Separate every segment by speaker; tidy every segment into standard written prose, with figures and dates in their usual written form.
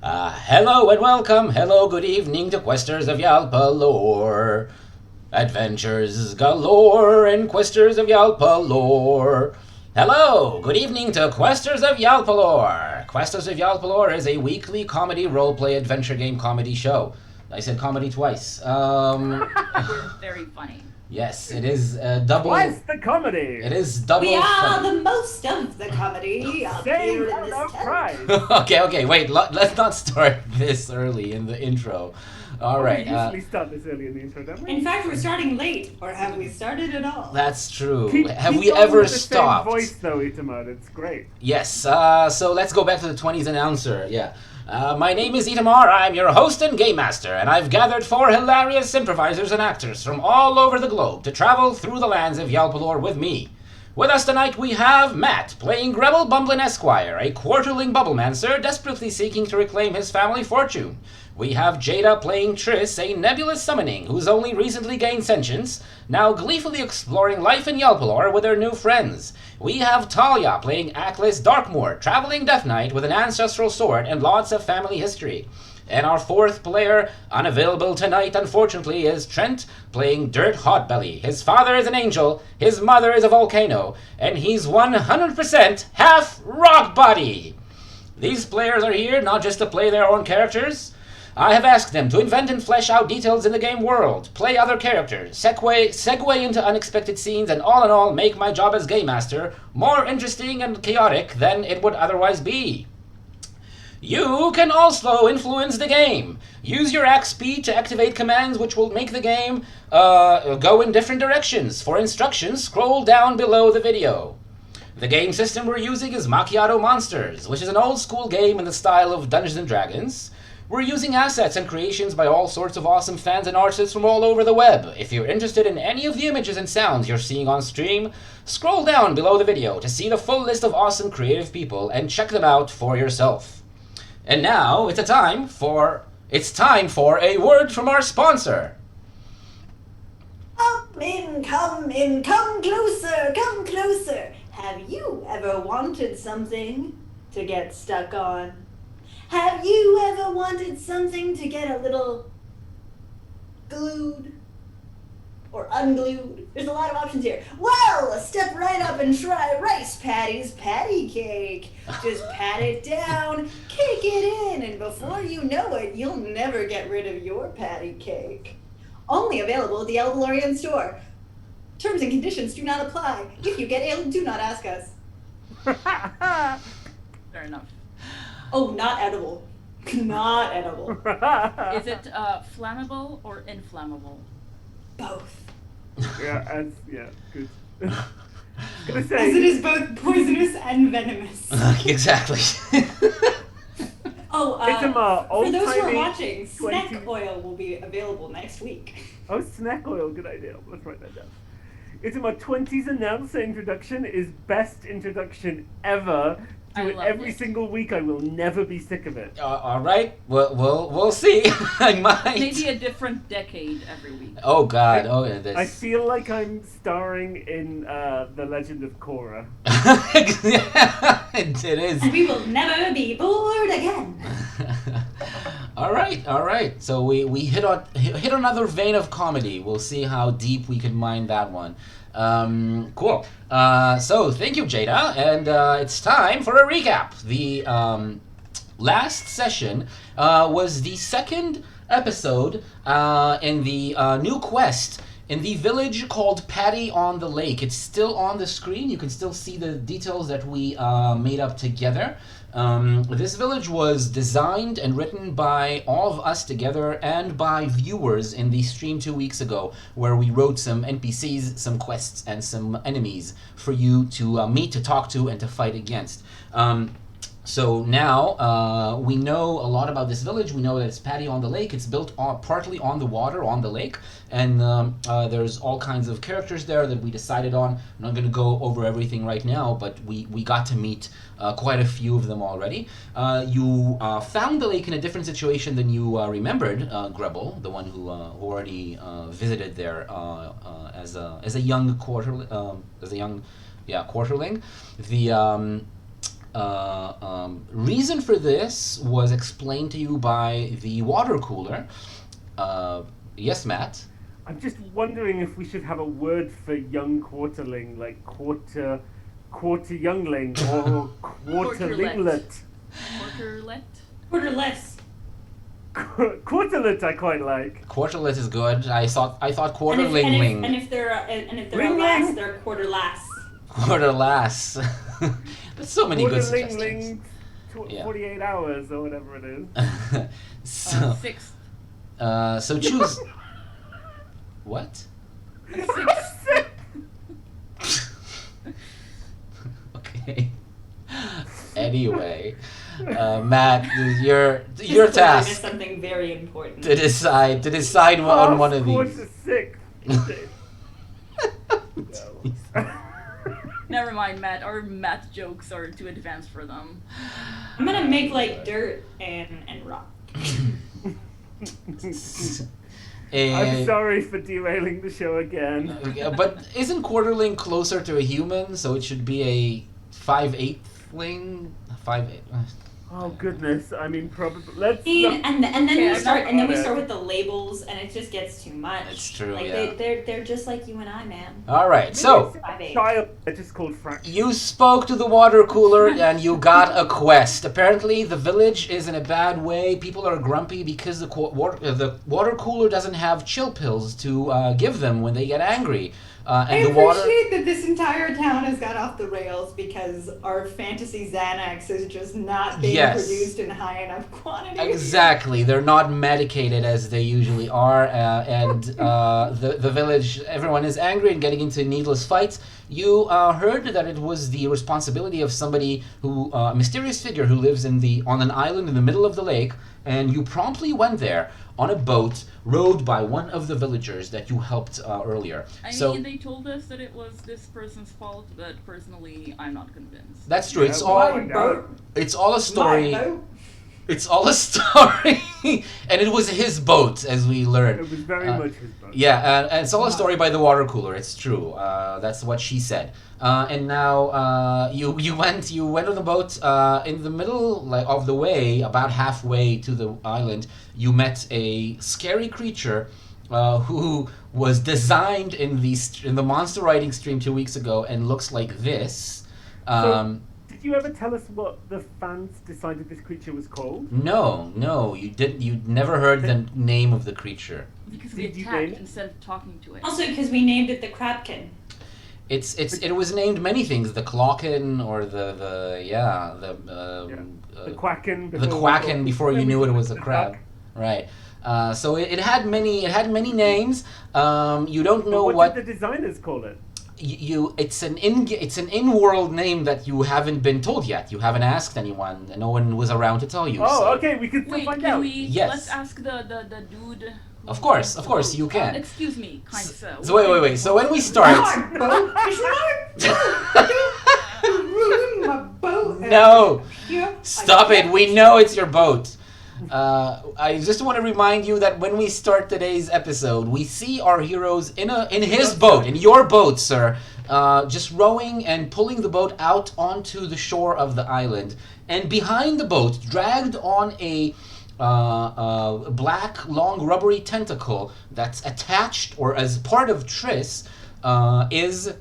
Speaker 1: Hello and welcome, hello, good evening to Questers of Yalpelor. Adventures galore in Questers of Yalpelor. Hello, good evening to Questers of Yalpelor. Questers of Yalpelor is a weekly comedy roleplay adventure game comedy show. I said comedy twice.
Speaker 2: We're very funny.
Speaker 1: Yes, it is double.
Speaker 3: Twice the comedy.
Speaker 1: It is double.
Speaker 4: We are
Speaker 1: funny.
Speaker 4: the most of the comedy up
Speaker 3: Same
Speaker 4: here in
Speaker 3: out
Speaker 4: this
Speaker 3: of
Speaker 4: tent.
Speaker 3: prize.
Speaker 1: Okay, wait. Let's not start this early in the intro. All right.
Speaker 3: We usually start this early in the intro, don't we?
Speaker 4: In fact, we're starting late, or have we started at all?
Speaker 1: That's true. Have
Speaker 3: keep
Speaker 1: we
Speaker 3: going
Speaker 1: ever
Speaker 3: with the
Speaker 1: stopped?
Speaker 3: Same voice though, Itamar. It's great.
Speaker 1: Yes. So let's go back to the 20s announcer. Yeah. My name is Itamar. I'm your host and game master, and I've gathered 4 hilarious improvisers and actors from all over the globe to travel through the lands of Yalpelor with me. With us tonight we have Matt, playing Grebel Bumblin Esquire, a quarterling bubblemancer desperately seeking to reclaim his family fortune. We have Jada playing Triss, a nebulous summoning who's only recently gained sentience, now gleefully exploring life in Yalpelor with her new friends. We have Talia playing Aklis Darkmoor, traveling Death Knight with an ancestral sword and lots of family history. And our 4th player, unavailable tonight unfortunately, is Trent, playing Dirt Hotbelly. His father is an angel, his mother is a volcano, and he's 100% half rock body. These players are here not just to play their own characters. I have asked them to invent and flesh out details in the game world, play other characters, segue into unexpected scenes, and all in all make my job as game master more interesting and chaotic than it would otherwise be. You can also influence the game. Use your XP to activate commands which will make the game go in different directions. For instructions, scroll down below the video. The game system we're using is Macchiato Monsters, which is an old school game in the style of Dungeons & Dragons. We're using assets and creations by all sorts of awesome fans and artists from all over the web. If you're interested in any of the images and sounds you're seeing on stream, scroll down below the video to see the full list of awesome creative people and check them out for yourself. And now it's time for a word from our sponsor.
Speaker 4: Come in, come closer, come closer. Have you ever wanted something to get stuck on? Have you ever wanted something to get a little glued or unglued? There's a lot of options here. Well, step right up and try Rice Patty's patty cake. Just pat it down, cake it in, and before you know it, you'll never get rid of your patty cake. Only available at the Yalpelorian store. Terms and conditions do not apply. If you get ill, do not ask us.
Speaker 2: Fair enough.
Speaker 4: Oh, not edible. Not edible.
Speaker 2: Is it flammable or inflammable?
Speaker 4: Both.
Speaker 3: Yeah, good. Gonna
Speaker 4: As
Speaker 3: say,
Speaker 4: it is both poisonous and venomous.
Speaker 1: Exactly.
Speaker 4: Oh,
Speaker 3: Itamar,
Speaker 4: for those who are
Speaker 3: old-timey
Speaker 4: watching,
Speaker 3: 20
Speaker 4: snack oil will be available next week.
Speaker 3: oh, snack oil, good idea. Let's write that down. Itamar 20's announcer introduction is best introduction ever.
Speaker 2: I
Speaker 3: Do it
Speaker 2: love
Speaker 3: every
Speaker 2: it.
Speaker 3: single week. I will never be sick of it.
Speaker 1: All right. We'll see. I might.
Speaker 2: Maybe a different decade every week.
Speaker 1: Oh God. Oh yeah.
Speaker 3: I
Speaker 1: This.
Speaker 3: feel like I'm starring in The Legend of Korra.
Speaker 1: It is.
Speaker 4: And we will never be bored again.
Speaker 1: All right. So we hit another vein of comedy. We'll see how deep we can mine that one. Cool. So thank you, Jada, and it's time for a recap. The last session was the second episode in the new quest in the village called Patty on the Lake. It's still on the screen. You can still see the details that we made up together. This village was designed and written by all of us together and by viewers in the stream 2 weeks ago, where we wrote some NPCs, some quests, and some enemies for you to meet, to talk to, and to fight against. So now we know a lot about this village. We know that it's Patty on the Lake. It's built partly on the water, on the lake, and there's all kinds of characters there that we decided on. I'm not going to go over everything right now, but we got to meet quite a few of them already. You found the lake in a different situation than you remembered, Grebel, the one who already visited there as a young quarterling. The Reason for this was explained to you by the water cooler. Yes, Matt?
Speaker 3: I'm just wondering if we should have a word for young quarterling, like quarter youngling or quarterlinglet.
Speaker 2: Quarterlet?
Speaker 4: Quarterless.
Speaker 3: Quarterlet I quite like.
Speaker 1: Quarterlet is good. I thought
Speaker 4: And
Speaker 1: quarterlingling.
Speaker 4: if they're a
Speaker 3: Ling
Speaker 4: lass,
Speaker 3: ling.
Speaker 4: they're quarter lass.
Speaker 1: Quarterlass. There's so many good suggestions.
Speaker 3: Quarterlingling,
Speaker 1: Yeah.
Speaker 3: 48 hours or whatever it is.
Speaker 1: So,
Speaker 2: Sixth.
Speaker 1: so choose. What? Okay. Anyway, Matt, your
Speaker 4: This clearly
Speaker 1: task
Speaker 4: missed something very important.
Speaker 1: to decide on one of
Speaker 3: Quarter
Speaker 1: these.
Speaker 3: six.
Speaker 2: Never mind, Matt. Our math jokes are too advanced for them.
Speaker 4: I'm gonna make like dirt and rock.
Speaker 3: I'm sorry for derailing the show again.
Speaker 1: But isn't quarterling closer to a human? So it should be a 5/8ling. 5/8.
Speaker 3: Oh goodness! I mean, probably let's.
Speaker 4: And then
Speaker 2: Okay,
Speaker 4: we start and then we
Speaker 3: about
Speaker 4: start
Speaker 3: it.
Speaker 4: with the labels and it just gets too much.
Speaker 1: It's true,
Speaker 4: Like
Speaker 1: yeah.
Speaker 4: they're just like you and I, man.
Speaker 1: All right. So
Speaker 4: 5/8.
Speaker 3: Child, I just called Frank.
Speaker 1: you spoke to the water cooler and you got a quest. Apparently, the village is in a bad way. People are grumpy because the water cooler doesn't have chill pills to give them when they get angry.
Speaker 5: I
Speaker 1: And the water.
Speaker 5: appreciate that this entire town has got off the rails because our fantasy Xanax is just not being
Speaker 1: Yes.
Speaker 5: produced in high enough quantities.
Speaker 1: Exactly, they're not medicated as they usually are, and the village, everyone is angry and getting into needless fights. You heard that it was the responsibility of somebody who, a mysterious figure who lives on an island in the middle of the lake, and you promptly went there on a boat rowed by one of the villagers that you helped earlier.
Speaker 2: I
Speaker 1: So
Speaker 2: mean, they told us that it was this person's fault, but personally, I'm not convinced.
Speaker 1: that's true. It's
Speaker 3: Yeah,
Speaker 1: all
Speaker 3: find out.
Speaker 1: it's all a story.
Speaker 5: My boat.
Speaker 1: It's all a story, and it was his boat, as we learned.
Speaker 3: It was very much his boat.
Speaker 1: Yeah, and it's all a story by the water cooler. It's true. That's what she said. And now you went on the boat in the middle of the way, about halfway to the island. You met a scary creature who was designed in the monster riding stream 2 weeks ago and looks like this.
Speaker 3: Did you ever tell us what the fans decided this creature was called?
Speaker 1: No, you didn't. You never heard the name of the creature.
Speaker 2: Because we
Speaker 3: Did you
Speaker 2: attacked
Speaker 3: name it?
Speaker 2: instead of talking to it.
Speaker 4: Also because we named it the Crabkin.
Speaker 1: It was named many things, the Clocken or the
Speaker 3: Quacken.
Speaker 1: the Quacken before you knew it was a crab, right? So it had many names. You don't know
Speaker 3: What did the designers call it?
Speaker 1: it's an in-world name that you haven't been told yet. You haven't asked anyone, and no one was around to tell you.
Speaker 3: Oh,
Speaker 1: so.
Speaker 3: okay, we can still
Speaker 2: Wait,
Speaker 3: find
Speaker 2: can
Speaker 3: out.
Speaker 2: we?
Speaker 1: Yes.
Speaker 2: Let's ask the dude.
Speaker 1: Of course, you can.
Speaker 2: Excuse me, kind sir.
Speaker 1: So wait. So when we start,
Speaker 5: My boat. It's my boat. Don't ruin my boat.
Speaker 1: No.
Speaker 5: Yeah,
Speaker 1: Stop it. We know it's your boat. I just want to remind you that when we start today's episode, we see our heroes in his boat, in your boat, sir, just rowing and pulling the boat out onto the shore of the island. And behind the boat, dragged on a black, long, rubbery tentacle that's attached or as part of Triss, is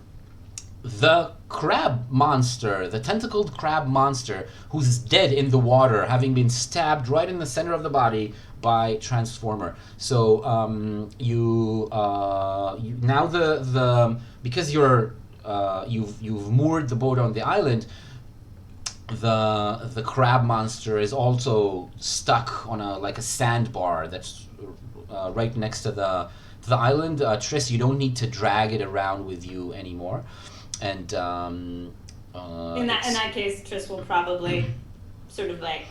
Speaker 1: the crab monster, the tentacled crab monster, who's dead in the water, having been stabbed right in the center of the body by Transformer. So you now because you've moored the boat on the island, the crab monster is also stuck on a sandbar that's right next to the island. Triss, you don't need to drag it around with you anymore. And
Speaker 4: In that case, Triss will probably sort of like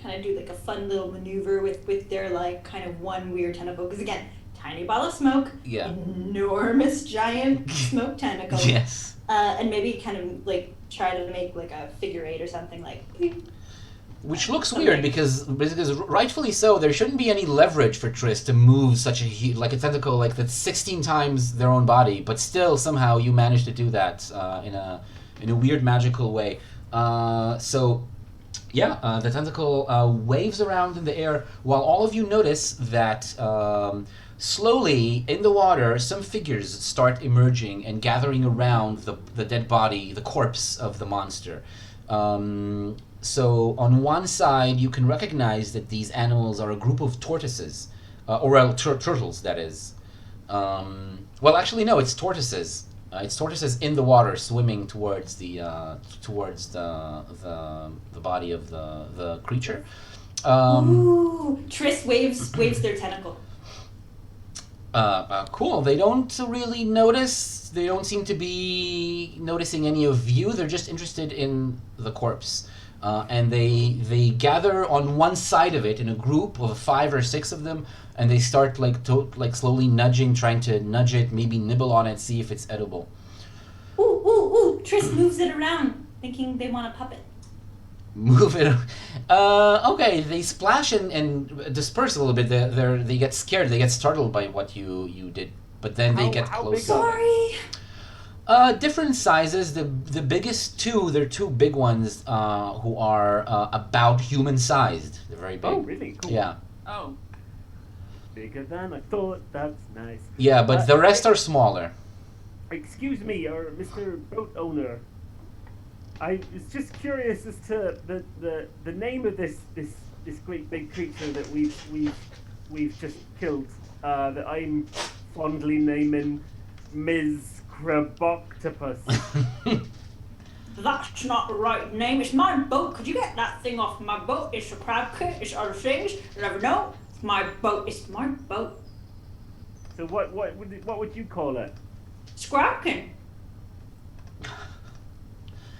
Speaker 4: kind of do like a fun little maneuver with their like kind of one weird tentacle. Because again, tiny ball of smoke,
Speaker 1: Yeah.
Speaker 4: enormous giant smoke tentacle.
Speaker 1: Yes.
Speaker 4: And maybe kind of like try to make like a figure eight or something like.
Speaker 1: Which looks weird because rightfully so, there shouldn't be any leverage for Triss to move such a tentacle that's 16 times their own body, but still somehow you managed to do that in a weird magical way. The tentacle waves around in the air while all of you notice that slowly in the water some figures start emerging and gathering around the dead body, the corpse of the monster. So on one side you can recognize that these animals are a group of tortoises, turtles, that is. Actually no, it's tortoises. It's tortoises in the water swimming towards the body of the creature.
Speaker 5: Ooh, Triss waves their tentacle.
Speaker 1: Cool. They don't really notice. They don't seem to be noticing any of you. They're just interested in the corpse. And they gather on one side of it in a group of 5 or 6 of them, and they start slowly nudging, trying to nudge it, maybe nibble on it, see if it's edible.
Speaker 5: Ooh! Triss moves it around, thinking they want a puppet.
Speaker 1: Move it. Okay. They splash and disperse a little bit. They get scared. They get startled by what you did, but then they get
Speaker 3: how
Speaker 1: closer.
Speaker 3: big are they?
Speaker 5: Sorry.
Speaker 1: Different sizes. The biggest two, they're 2 big ones who are about human sized. They're very big.
Speaker 3: Oh, really? Cool.
Speaker 1: Yeah.
Speaker 2: Oh.
Speaker 3: Bigger than I thought. That's nice.
Speaker 1: Yeah, but the rest are smaller.
Speaker 3: Excuse me, Mr. Boat Owner. I was just curious as to the name of this great big creature that we've just killed. That I'm fondly naming Ms. Craboctopus.
Speaker 5: That's not the right name. It's my boat. Could you get that thing off my boat? It's a crab kit. It's other things. You never know. It's my boat. It's my boat.
Speaker 3: So what would you call it?
Speaker 5: Scrapkin.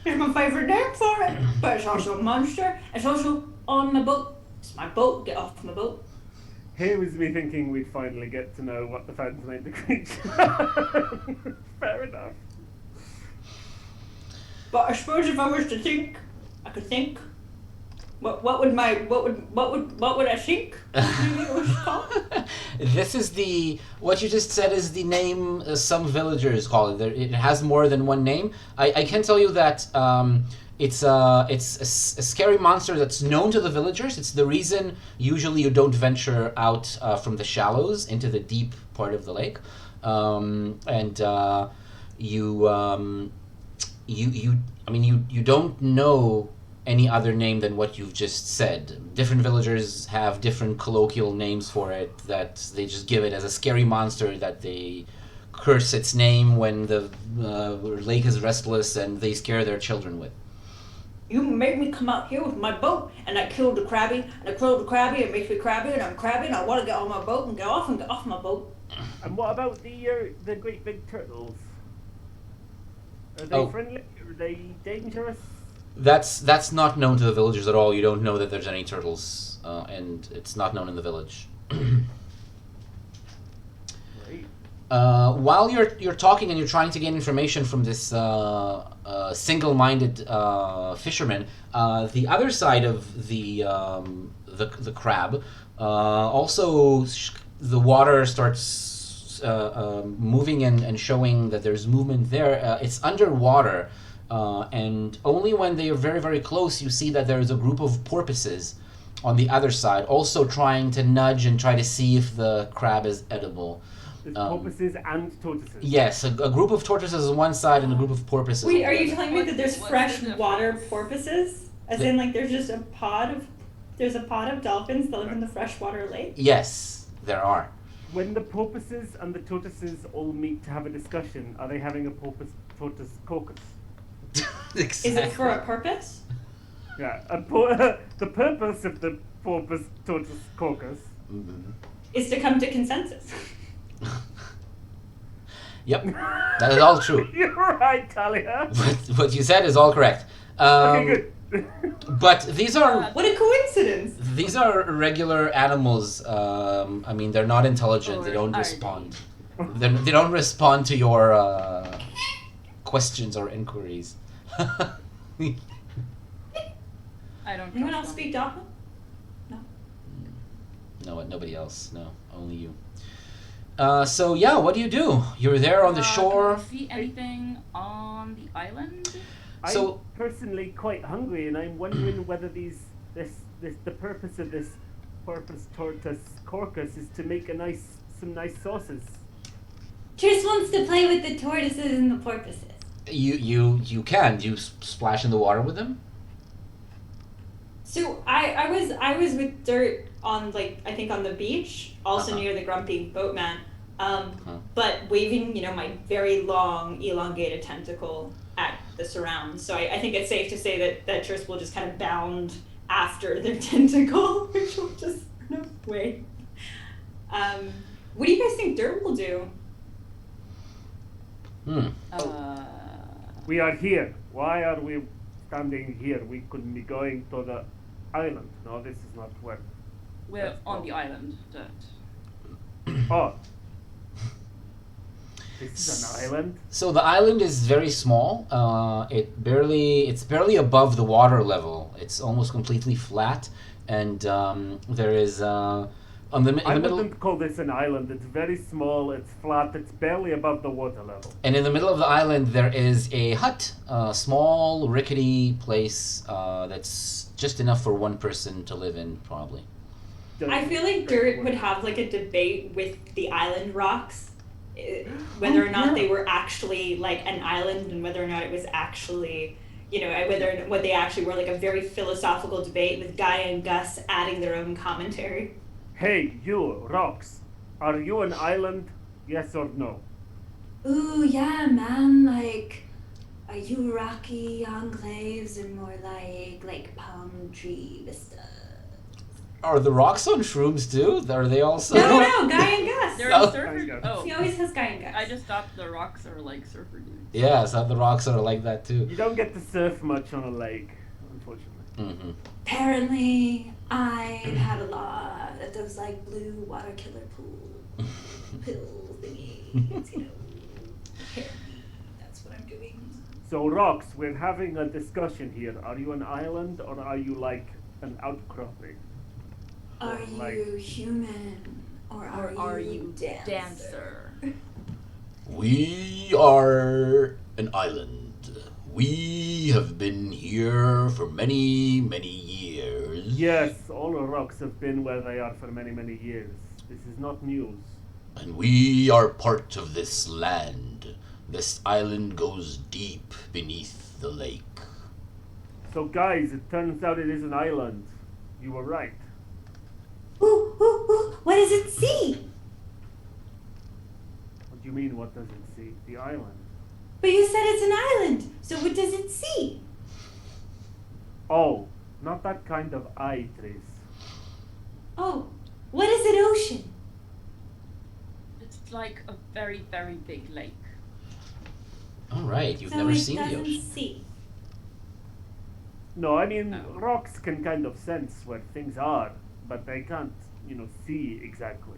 Speaker 5: It's my favorite name for it. But it's also a monster. It's also on my boat. It's my boat. Get off my boat.
Speaker 3: Here was me thinking we'd finally get to know what the fans named the creature. Fair enough.
Speaker 5: But I suppose if I was to think, I could think. What would I think? Maybe it was called?
Speaker 1: This is what you just said is the name some villagers call it. It has more than one name. I can tell you that it's a scary monster that's known to the villagers. It's the reason usually you don't venture out from the shallows into the deep part of the lake, you don't know any other name than what you've just said. Different villagers have different colloquial names for it that they just give it as a scary monster that they curse its name when the lake is restless and they scare their children with.
Speaker 5: You made me come out here with my boat, and I killed the crabby, and I killed the crabby, it makes me crabby, and I'm crabby, and I want to get on my boat and get off my boat.
Speaker 3: And what about the great big turtles? Are they friendly? Are they dangerous?
Speaker 1: That's not known to the villagers at all. You don't know that there's any turtles, and it's not known in the village. While you're talking and you're trying to gain information from this single-minded fisherman, the other side of the crab, also the water starts moving and showing that there's movement there. It's underwater, and only when they are very, very close you see that there is a group of porpoises on the other side, also trying to nudge and try to see if the crab is edible.
Speaker 3: There's porpoises and tortoises.
Speaker 1: Yes, a group of tortoises on one side and a group of porpoises.
Speaker 5: Wait,
Speaker 1: on
Speaker 5: are
Speaker 1: the
Speaker 5: you
Speaker 1: other.
Speaker 5: telling me that there's freshwater porpoises? As in, like, there's just a pod of dolphins that live in the freshwater lake?
Speaker 1: Yes, there are.
Speaker 3: When the porpoises and the tortoises all meet to have a discussion, are they having a porpoise-tortoise caucus?
Speaker 1: Exactly.
Speaker 5: Is it for a purpose?
Speaker 3: Yeah, the purpose of the porpoise-tortoise caucus
Speaker 5: Is to come to consensus.
Speaker 1: Yep, that is all true.
Speaker 3: You're right, Talia.
Speaker 1: What you said is all correct.
Speaker 3: Okay, good.
Speaker 1: But these are
Speaker 5: What a coincidence!
Speaker 1: these are regular animals. I mean, they're not intelligent. They don't
Speaker 2: Or are
Speaker 1: respond. They don't respond to your questions or inquiries.
Speaker 2: I don't.
Speaker 5: Anyone
Speaker 2: trust
Speaker 5: else
Speaker 2: them.
Speaker 5: speak Dolphin?
Speaker 1: No, nobody else. No, only you. So yeah, what do? You're there on the shore.
Speaker 2: Can we see anything on the island?
Speaker 1: So-
Speaker 3: personally quite hungry, and I'm wondering whether the purpose of this porpoise tortoise corcus is to make some nice sauces.
Speaker 5: Tris wants to play with the tortoises and the porpoises.
Speaker 1: You can. You splash in the water with them?
Speaker 5: So I was with Dirt on I think on the beach, also
Speaker 1: Uh-huh.
Speaker 5: near the grumpy boatman, but waving my very long elongated tentacle at the surrounds. So I think it's safe to say that Tris will just kind of bound after their tentacle, which will just run away. What do you guys think Dirt will do?
Speaker 3: We are here. Why are we standing here? We couldn't be going to the island. No, this is not where.
Speaker 2: We're on the island. Dirt.
Speaker 3: Oh. This is an island?
Speaker 1: So the island is very small. It's barely above the water level. It's almost completely flat, and there is in the
Speaker 3: I
Speaker 1: middle.
Speaker 3: wouldn't call this an island. It's very small, it's flat, it's barely above the water level.
Speaker 1: And in the middle of the island, there is a hut, a small, rickety place that's just enough for one person to live in, probably.
Speaker 5: I feel like Dirt would have a debate with the island rocks, whether or not they were actually an island and whether or not it was actually, what they actually were, a very philosophical debate with Gaia and Gus adding their own commentary.
Speaker 3: Hey, you, rocks. Are you an island? Yes or no?
Speaker 5: Ooh, yeah, man, are you rocky enclaves or more like palm tree vistas?
Speaker 1: Are the rocks on shrooms too? Are they also?
Speaker 5: No, Guy and Gus.
Speaker 2: They're
Speaker 1: Oh.
Speaker 2: in surfer. Oh,
Speaker 5: He always has Guy and Gus.
Speaker 2: I just thought the rocks are like surfer dudes.
Speaker 1: Yeah, some of the rocks are like that too.
Speaker 3: You don't get to surf much on a lake, unfortunately.
Speaker 1: Mm-hmm.
Speaker 5: Apparently, I've had a lot of those blue water killer pool pill thingies, Apparently, that's what I'm doing.
Speaker 3: So, rocks, we're having a discussion here. Are you an island or are you an outcropping?
Speaker 5: Are
Speaker 3: Like-
Speaker 5: you human or are you dancer?
Speaker 1: We are an island. We have been here for many, many years.
Speaker 3: Yes, all the rocks have been where they are for many, many years. This is not news.
Speaker 1: And we are part of this land. This island goes deep beneath the lake.
Speaker 3: So, guys, it turns out it is an island. You were right.
Speaker 5: Ooh, what does it see?
Speaker 3: What do you mean, what does it see? The island.
Speaker 5: But you said it's an island, so what does it see?
Speaker 3: Oh, not that kind of eye, Trace.
Speaker 5: Oh, what is an ocean?
Speaker 2: It's like a very, very big lake.
Speaker 1: All right, you've
Speaker 5: So
Speaker 1: never
Speaker 5: it
Speaker 1: seen the
Speaker 5: doesn't
Speaker 1: ocean.
Speaker 5: see.
Speaker 3: No, I mean,
Speaker 2: No.
Speaker 3: rocks can kind of sense where things are, but they can't, see exactly.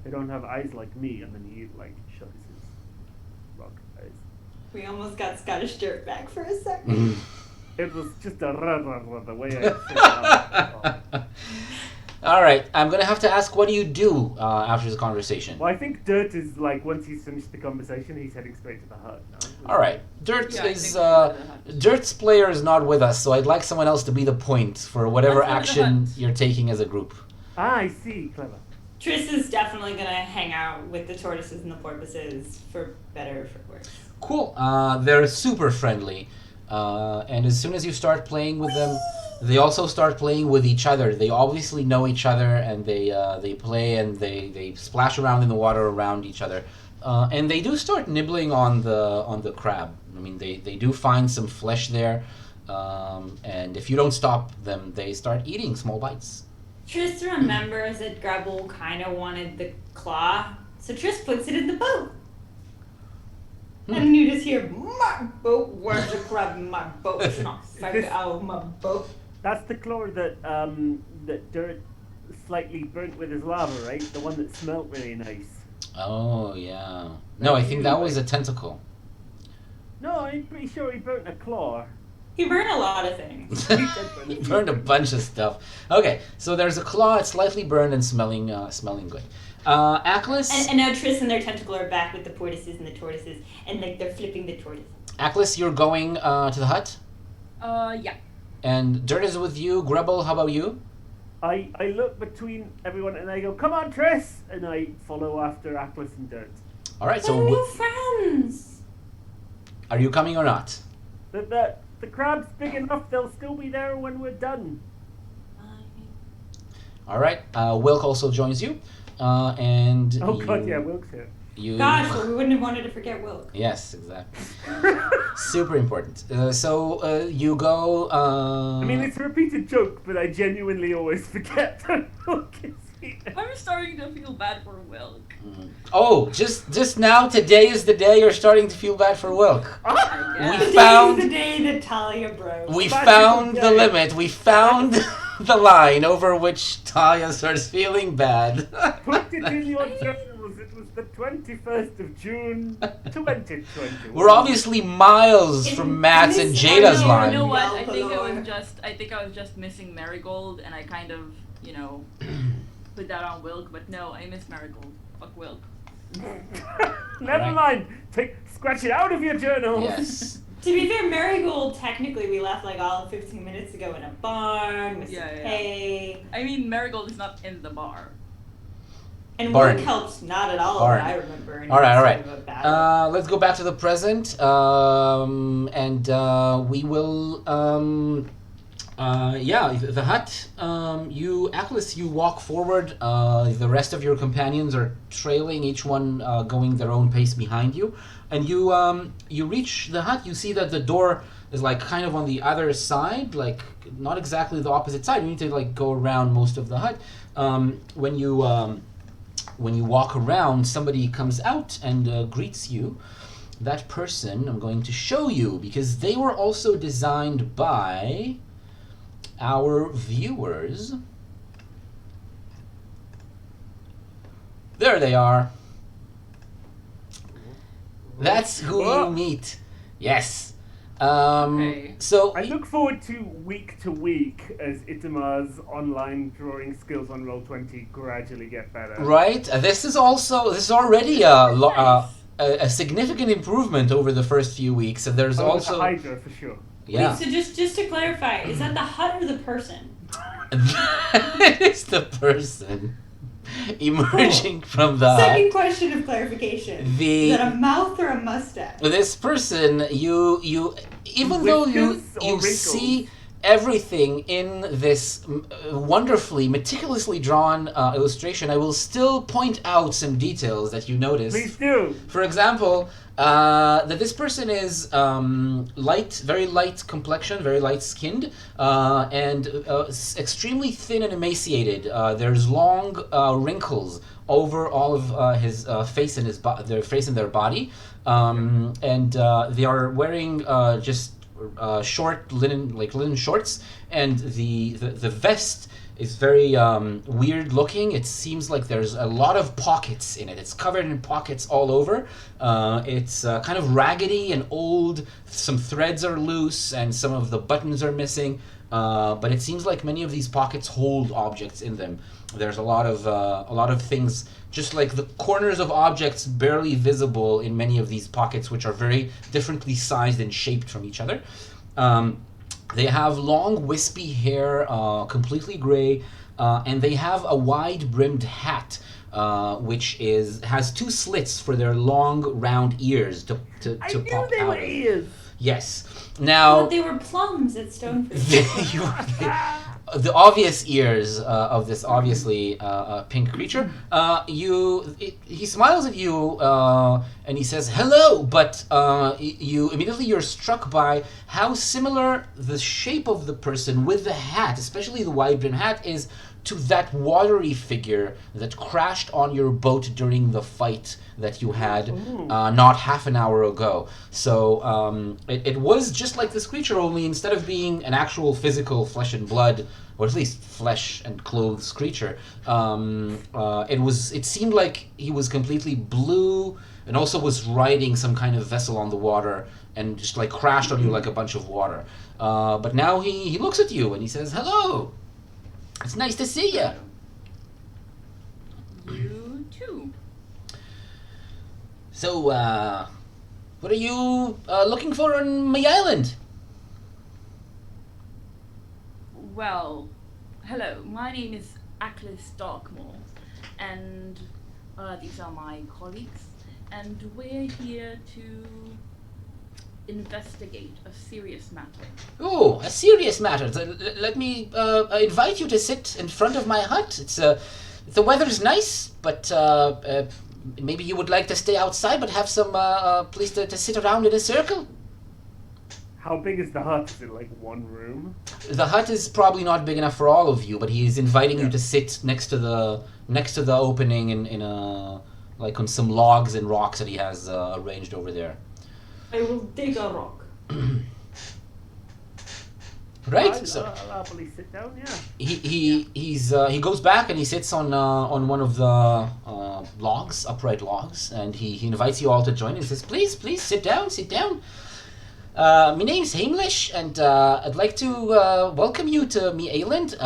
Speaker 3: They don't have eyes like me, and then he, shows his rock eyes.
Speaker 5: We almost got Scottish Dirt back for a second.
Speaker 3: It was just a the way I said it out.
Speaker 1: All right, I'm gonna have to ask, what do you do after this conversation?
Speaker 3: Well, I think Dirt is, once he's finished the conversation, he's heading straight to the hut now.
Speaker 1: All right, Dirt
Speaker 2: Yeah, I
Speaker 1: is
Speaker 2: think we'll go to the hut.
Speaker 1: Dirt's player is not with us, so I'd like someone else to be the point for whatever
Speaker 2: Let's go to the
Speaker 1: action
Speaker 2: hut.
Speaker 1: you're taking as a group.
Speaker 3: Ah, I see. Clever.
Speaker 5: Tris is definitely gonna hang out with the tortoises and the porpoises, for better or for worse.
Speaker 1: Cool. They're super friendly, and as soon as you start playing with them, they also start playing with each other. They obviously know each other, and they play and they splash around in the water around each other, and they do start nibbling on the crab. I mean, they do find some flesh there, and if you don't stop them, they start eating small bites.
Speaker 5: Tris remembers that Grubble kind of wanted the claw, so Tris puts it in the boat. And you just hear, my boat, where's the crab in my boat? It's not found out of my boat.
Speaker 3: That's the claw that Dirt slightly burnt with his lava, right? The one that smelt really nice.
Speaker 1: Oh yeah. No, I think that was a tentacle.
Speaker 3: No, I'm pretty sure he burnt a claw.
Speaker 5: He burned a lot of things.
Speaker 1: He burned a bunch of stuff. Okay, so there's a claw. It's slightly burned and smelling good. Aklis,
Speaker 5: And now Tris and their tentacle are back with the porpoises and the tortoises, and they're flipping the tortoise.
Speaker 1: Aklis, you're going to the hut.
Speaker 2: Yeah.
Speaker 1: And Dirt is with you. Grubble, how about you?
Speaker 3: I look between everyone and I go, come on, Triss! And I follow after Atlas and Dirt.
Speaker 1: All right.
Speaker 5: We're
Speaker 1: So,
Speaker 5: new friends.
Speaker 1: are you coming or not?
Speaker 3: The crab's big enough, they'll still be there when we're done.
Speaker 1: All right. Wilk also joins you, and
Speaker 3: Oh god, yeah, Wilk's here.
Speaker 1: You.
Speaker 5: Gosh, well, we wouldn't have wanted to forget Wilk.
Speaker 1: Yes, exactly. Super important. So you go.
Speaker 3: I mean, it's a repeated joke, but I genuinely always forget that Wilk is here.
Speaker 2: I'm starting to feel bad for Wilk.
Speaker 1: Oh, just now, today is the day you're starting to feel bad for Wilk.
Speaker 2: I guess.
Speaker 1: We
Speaker 5: Today's
Speaker 1: found
Speaker 5: the day that Talia broke.
Speaker 1: we
Speaker 3: Magical
Speaker 1: found the
Speaker 3: day.
Speaker 1: limit. We found the line over which Talia starts feeling bad.
Speaker 3: Put it in your journals. It was the 21st of June, 2020.
Speaker 1: We're obviously miles from Matt's and Jada's
Speaker 5: You
Speaker 1: line.
Speaker 2: You know what? I think
Speaker 5: Yalpelor.
Speaker 2: I think I was just missing Marigold, and I kind of, put that on Wilk. But no, I miss Marigold. Fuck Wilk.
Speaker 3: Never
Speaker 1: Alright.
Speaker 3: mind. Scratch it out of your journals.
Speaker 1: Yes.
Speaker 5: To be fair, Marigold, technically, we left like all of 15 minutes ago in a barn with
Speaker 2: Yeah,
Speaker 5: some
Speaker 2: yeah.
Speaker 5: hay.
Speaker 2: I mean, Marigold is not in the bar.
Speaker 5: And
Speaker 1: Barn.
Speaker 5: Wilk helped not at all
Speaker 1: Barn.
Speaker 5: that I remember. in
Speaker 1: All right, all
Speaker 5: sort
Speaker 1: right.
Speaker 5: of a battle.
Speaker 1: Let's go back to the present, and we will. The hut. Atlas, you walk forward. The rest of your companions are trailing, each one going their own pace behind you, and you reach the hut. You see that the door is like kind of on the other side, like not exactly the opposite side. You need to like go around most of the hut. When you walk around, somebody comes out and greets you. That person I'm going to show you because they were also designed by our viewers. There they are. That's who you meet. Yes.
Speaker 2: Okay.
Speaker 1: So
Speaker 3: I look forward to week as Itamar's online drawing skills on Roll20 gradually get better.
Speaker 1: right, this is already a significant improvement over the first few weeks. And there's
Speaker 3: Oh,
Speaker 1: also
Speaker 3: the Hydra for sure.
Speaker 1: yeah.
Speaker 5: Wait, so just to clarify, is that the hut or the person?
Speaker 1: That is the person emerging from the hut.
Speaker 5: Second question of clarification.
Speaker 1: The-
Speaker 5: Is that a mouth or a mustache?
Speaker 1: This person, you even though you
Speaker 3: Whiskers or wrinkles?
Speaker 1: see everything in this wonderfully, meticulously drawn illustration, I will still point out some details that you notice.
Speaker 3: Please do.
Speaker 1: For example, that this person is very light complexion, very light skinned, and extremely thin and emaciated. There's long wrinkles over all of his face and their face and their body, and they are wearing just short linen shorts, and the vest is very weird looking. It seems like there's a lot of pockets in it. It's covered in pockets all over. It's kind of raggedy and old. Some threads are loose and some of the buttons are missing. But it seems like many of these pockets hold objects in them. There's a lot of things, just like the corners of objects barely visible in many of these pockets, which are very differently sized and shaped from each other. They have long, wispy hair, completely gray, and they have a wide-brimmed hat, which has two slits for their long, round ears to
Speaker 3: I knew
Speaker 1: pop
Speaker 3: they
Speaker 1: out
Speaker 3: were
Speaker 1: of.
Speaker 3: ears.
Speaker 1: Yes.
Speaker 5: Oh,
Speaker 1: Now,
Speaker 5: they were plums at Stoneford.
Speaker 1: the obvious ears of this obviously pink creature. He smiles at you and he says hello, but you're struck by how similar the shape of the person with the hat, especially the wide brim hat, is to that watery figure that crashed on your boat during the fight that you had not half an hour ago. So it was just like this creature, only instead of being an actual physical flesh and blood, or at least flesh and clothes creature, it seemed like he was completely blue and also was riding some kind of vessel on the water and just like crashed on you like a bunch of water. But now he looks at you and he says, hello. It's nice to see you.
Speaker 2: You too.
Speaker 1: So, what are you looking for on my island?
Speaker 2: Well, hello. My name is Aklis Darkmore, and these are my colleagues, and we're here to investigate a serious matter.
Speaker 1: Oh, a serious matter. Let me invite you to sit in front of my hut. The weather's nice, but maybe you would like to stay outside, but have some place to sit around in a circle.
Speaker 3: How big is the hut? Is it like one room?
Speaker 1: The hut is probably not big enough for all of you, but he's inviting you to sit next to the opening in a like on some logs and rocks that he has arranged over there.
Speaker 5: I will dig a rock.
Speaker 1: Right.
Speaker 3: I'll happily sit down. Yeah.
Speaker 1: He goes back and he sits on one of the logs, upright logs, and he invites you all to join. And he says, "Please sit down, sit down. My name's Heimlich, and I'd like to welcome you to me Island.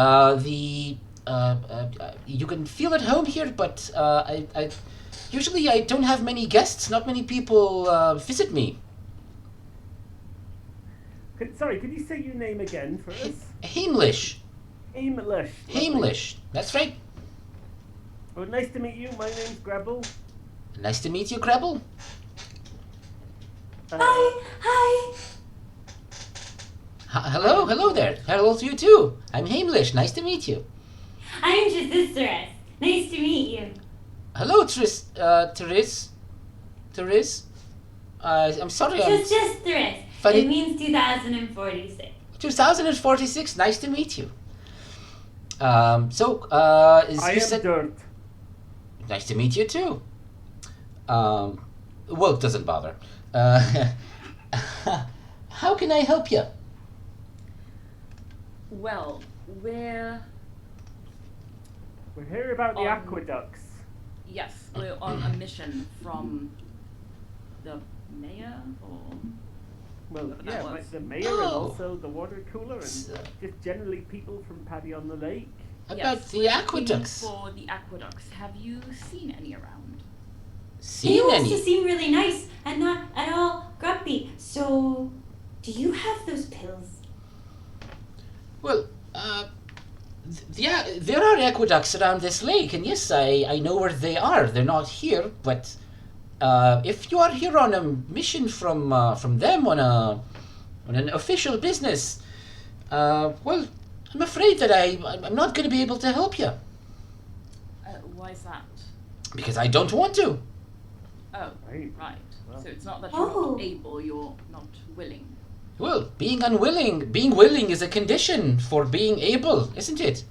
Speaker 1: You can feel at home here, but I usually I don't have many guests. Not many people visit me.
Speaker 3: Sorry, could you say your name again for us?
Speaker 1: Heimlich.
Speaker 3: Heimlich.
Speaker 1: Heimlich. That's right.
Speaker 3: Well, nice to meet you. My name's Grebel.
Speaker 1: Nice to meet you, Grebel.
Speaker 5: Hi.
Speaker 1: Hello there. Hello to you too. I'm Heimlich. Nice to meet you.
Speaker 6: I'm Tris. Nice to meet you.
Speaker 1: Hello, Therese. I'm sorry.
Speaker 6: Just Tris.
Speaker 1: Funny.
Speaker 6: It means 2046.
Speaker 1: 2046. Nice to meet you.
Speaker 3: I
Speaker 1: You
Speaker 3: am
Speaker 1: said
Speaker 3: Dirt.
Speaker 1: nice to meet you too. Well, it doesn't bother. How can I help you?
Speaker 2: Well, we're
Speaker 3: here about the
Speaker 2: Um,
Speaker 3: aqueducts.
Speaker 2: we're on a mission from the mayor, or
Speaker 3: Well,
Speaker 2: whatever that
Speaker 3: yeah,
Speaker 2: was.
Speaker 3: like the mayor and
Speaker 1: Oh.
Speaker 3: also the water cooler and just generally people from Paddy on the Lake.
Speaker 1: About
Speaker 2: Yes,
Speaker 1: the
Speaker 2: we're
Speaker 1: aqueducts.
Speaker 2: looking for the aqueducts. Have you seen any around?
Speaker 6: They
Speaker 1: Seen
Speaker 6: used to
Speaker 1: any?
Speaker 6: seem really nice and not at all grumpy. So, do you have those pills?
Speaker 1: Well, yeah, there are aqueducts around this lake, and yes, I know where they are. They're not here, but if you are here on a mission from them on an official business, well, I'm afraid that I'm not going to be able to help you
Speaker 2: Why is that?
Speaker 1: because I don't want to.
Speaker 2: Oh,
Speaker 3: Right.
Speaker 2: right.
Speaker 3: Well.
Speaker 2: So it's not that you're
Speaker 6: Oh.
Speaker 2: not able, you're not willing.
Speaker 1: Well, being willing is a condition for being able, isn't it?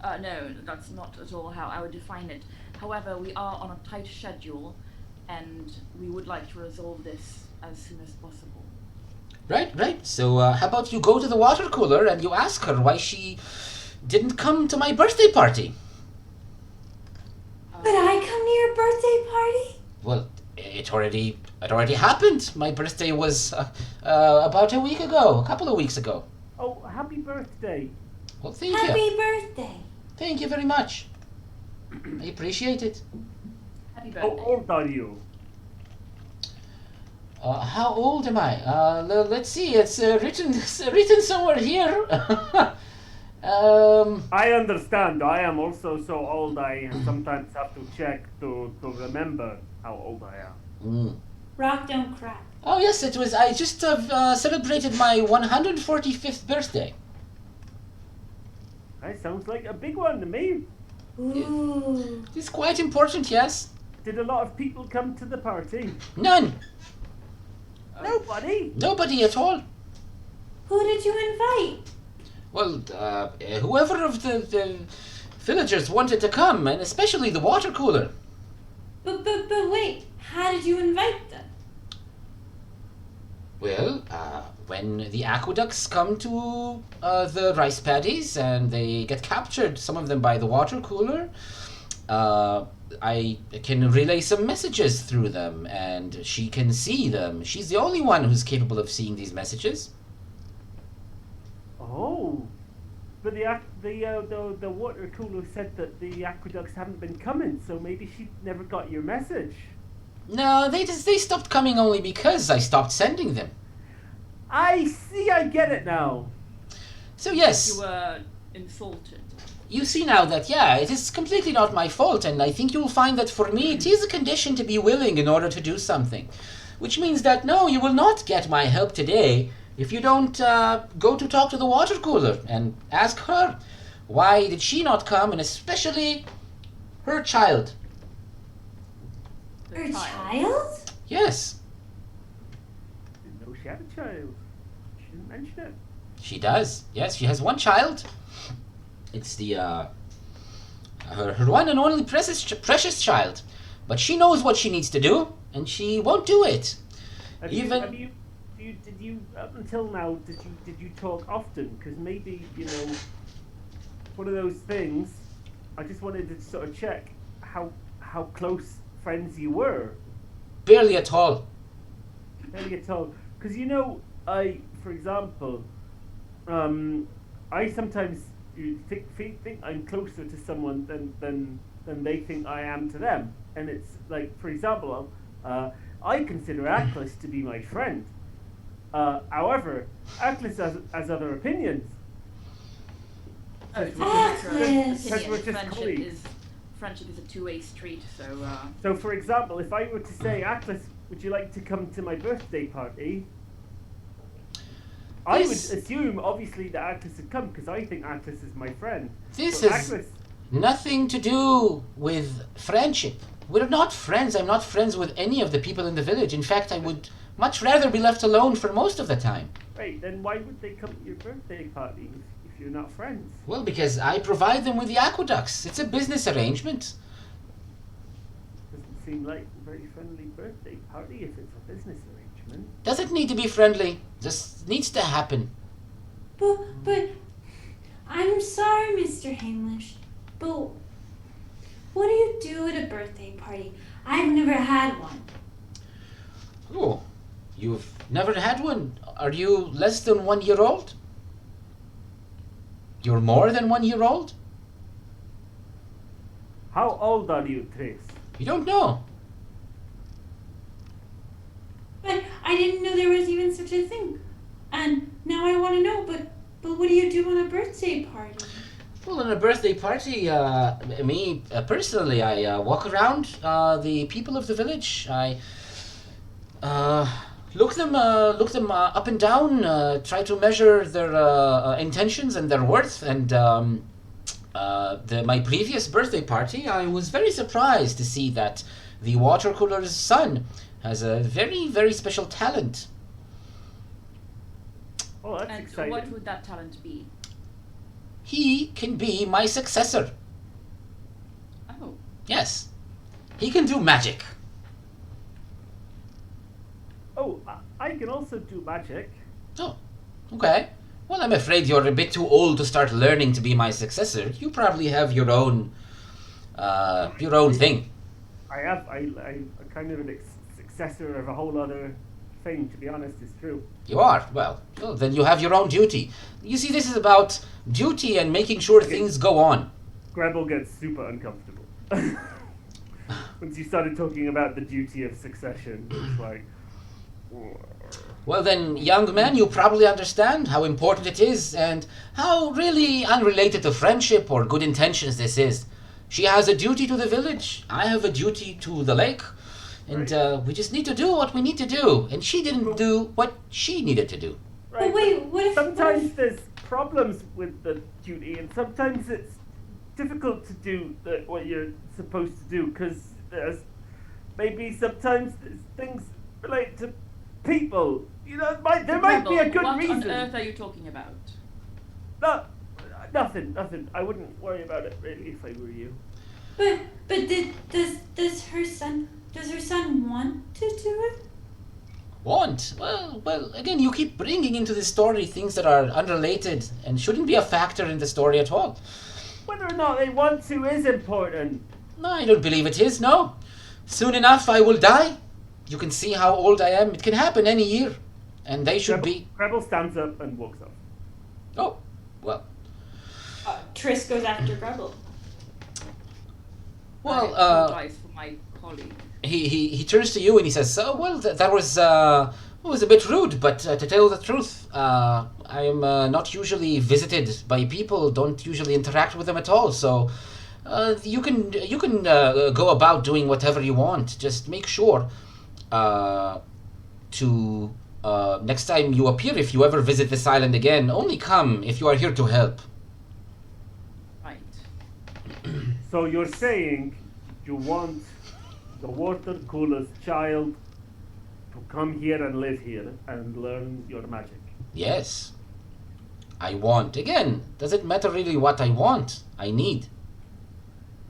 Speaker 2: No, that's not at all how I would define it. However, we are on a tight schedule, and we would like to resolve this as soon as possible.
Speaker 1: Right. So how about you go to the water cooler and you ask her why she didn't come to my birthday party?
Speaker 6: Could I come to your birthday party?
Speaker 1: Well, it already happened. My birthday was about a couple of weeks ago.
Speaker 3: Oh, happy birthday.
Speaker 1: Well, thank you.
Speaker 6: Happy birthday.
Speaker 1: Thank you very much. I appreciate it.
Speaker 2: Happy
Speaker 3: How
Speaker 2: birthday.
Speaker 3: old are you?
Speaker 1: How old am I? Let's see. It's written somewhere here.
Speaker 3: I understand. I am also so old I sometimes have to check to remember how old I am.
Speaker 6: Rock don't crack.
Speaker 1: Oh yes, it was. I just celebrated my 145th birthday.
Speaker 3: That sounds like a big one to me.
Speaker 6: Ooh.
Speaker 1: It's quite important, yes.
Speaker 3: Did a lot of people come to the party?
Speaker 1: None.
Speaker 3: Nobody.
Speaker 1: Nobody at all.
Speaker 6: Who did you invite?
Speaker 1: Well, whoever of the villagers wanted to come, and especially the water cooler.
Speaker 6: But wait, how did you invite them?
Speaker 1: Well, when the aqueducts come to the rice paddies and they get captured, some of them by the water cooler, I can relay some messages through them, and she can see them. She's the only one who's capable of seeing these messages.
Speaker 3: Oh, but the water cooler said that the aqueducts haven't been coming, so maybe she never got your message.
Speaker 1: No, they stopped coming only because I stopped sending them.
Speaker 3: I see. I get it now.
Speaker 1: So yes,
Speaker 2: You were insulted.
Speaker 1: you see now that, yeah, it is completely not my fault, and I think you'll find that for me it is a condition to be willing in order to do something. Which means that, no, you will not get my help today if you don't go to talk to the water cooler and ask her. Why did she not come, and especially her child?
Speaker 2: The
Speaker 6: Her child?
Speaker 1: Yes,
Speaker 3: Didn't know she had a child. She didn't mention it.
Speaker 1: she does. Yes, she has one child. It's the her one and only precious child. But she knows what she needs to do, and she won't do it.
Speaker 3: Did you up until now? Did you talk often? Because maybe one of those things. I just wanted to sort of check how close friends you were.
Speaker 1: Barely at all.
Speaker 3: Barely at all. Because for example, I sometimes think I'm closer to someone than they think I am to them. And it's like, for example, I consider Atlas to be my friend. However, Atlas has other opinions.
Speaker 2: Friendship is a two-way street, so...
Speaker 3: So, for example, if I were to say, Atlas, would you like to come to my birthday party? I would assume, obviously, that Atlas would come, because I think Atlas is my friend.
Speaker 1: This
Speaker 3: But
Speaker 1: has
Speaker 3: Atlas,
Speaker 1: nothing to do with friendship. We're not friends. I'm not friends with any of the people in the village. In fact, I would much rather be left alone for most of the time.
Speaker 3: right, then why would they come to your birthday party if you're not friends?
Speaker 1: Well, because I provide them with the aqueducts. It's a business arrangement.
Speaker 3: Doesn't seem like a very friendly birthday party if it's a business arrangement.
Speaker 1: Doesn't need to be friendly. Just needs to happen.
Speaker 6: But I'm sorry, Mr. Hamlish, but what do you do at a birthday party? I've never had one.
Speaker 1: Oh, you've never had one? Are you less than 1 year old? You're more than 1 year old?
Speaker 3: How old are you, Trace?
Speaker 1: You don't know.
Speaker 6: But I didn't know there was even such a thing. And now I want to know, but what do you do on a birthday party?
Speaker 1: Well, on a birthday party, me personally, I walk around the people of the village. I look them up and down, try to measure their intentions and their worth. And my previous birthday party, I was very surprised to see that the water cooler's son has a very, very special talent.
Speaker 3: Oh, that's
Speaker 2: And
Speaker 3: exciting.
Speaker 2: what would that talent be?
Speaker 1: He can be my successor.
Speaker 2: Oh.
Speaker 1: Yes, he can do magic.
Speaker 3: Oh, I can also do magic.
Speaker 1: Oh, okay. Well, I'm afraid you're a bit too old to start learning to be my successor. You probably have your own thing.
Speaker 3: I'm kind of a successor of a whole other thing, to be honest, it's true.
Speaker 1: You are? Well, then you have your own duty. You see, this is about duty and making sure things go on.
Speaker 3: Gretel gets super uncomfortable. Once you started talking about the duty of succession, it's like...
Speaker 1: Well then, young man, you probably understand how important it is and how really unrelated to friendship or good intentions this is. She has a duty to the village, I have a duty to the lake, and we just need to do what we need to do, and she didn't do what she needed to do.
Speaker 3: Right,
Speaker 6: But wait, what if...
Speaker 3: sometimes there's problems with the duty, and sometimes it's difficult to do what you're supposed to do, because there's maybe sometimes there's things related to people. There might be a good
Speaker 2: what
Speaker 3: reason.
Speaker 2: What on earth are you talking about?
Speaker 3: No, nothing. I wouldn't worry about it really if I were you.
Speaker 6: But does her son want to do it?
Speaker 1: Want? Well, again, you keep bringing into the story things that are unrelated and shouldn't be a factor in the story at all.
Speaker 3: Whether or not they want to is important.
Speaker 1: No, I don't believe it is, no. Soon enough I will die. You can see how old I am. It can happen any year. And they should be...
Speaker 3: Gretel stands up and walks off.
Speaker 1: Oh, well.
Speaker 5: Triss goes after Gretel.
Speaker 1: Well,
Speaker 2: I apologize for my colleague.
Speaker 1: he turns to you and he says, that was, It was a bit rude, but to tell the truth, I am not usually visited by people. Don't usually interact with them at all. So you can go about doing whatever you want. Just make sure to next time you appear, if you ever visit this island again, only come if you are here to help.
Speaker 2: Right.
Speaker 3: So you're saying you want the water cooler's child to come here and live here and learn your magic?
Speaker 1: Yes. I want. Again, does it matter really what I want? I need.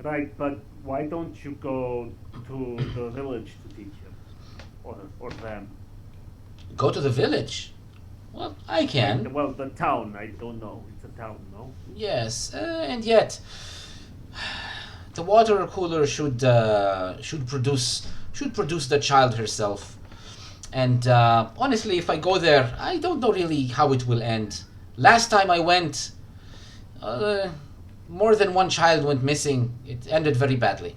Speaker 3: Right, but why don't you go to the village to teach him? Or them?
Speaker 1: Go to the village. Well, I can.
Speaker 3: Well, the town, I don't know. It's a town, no?
Speaker 1: Yes, and yet the water cooler should produce the child herself. And honestly, if I go there, I don't know really how it will end. Last time I went, more than one child went missing. It ended very badly.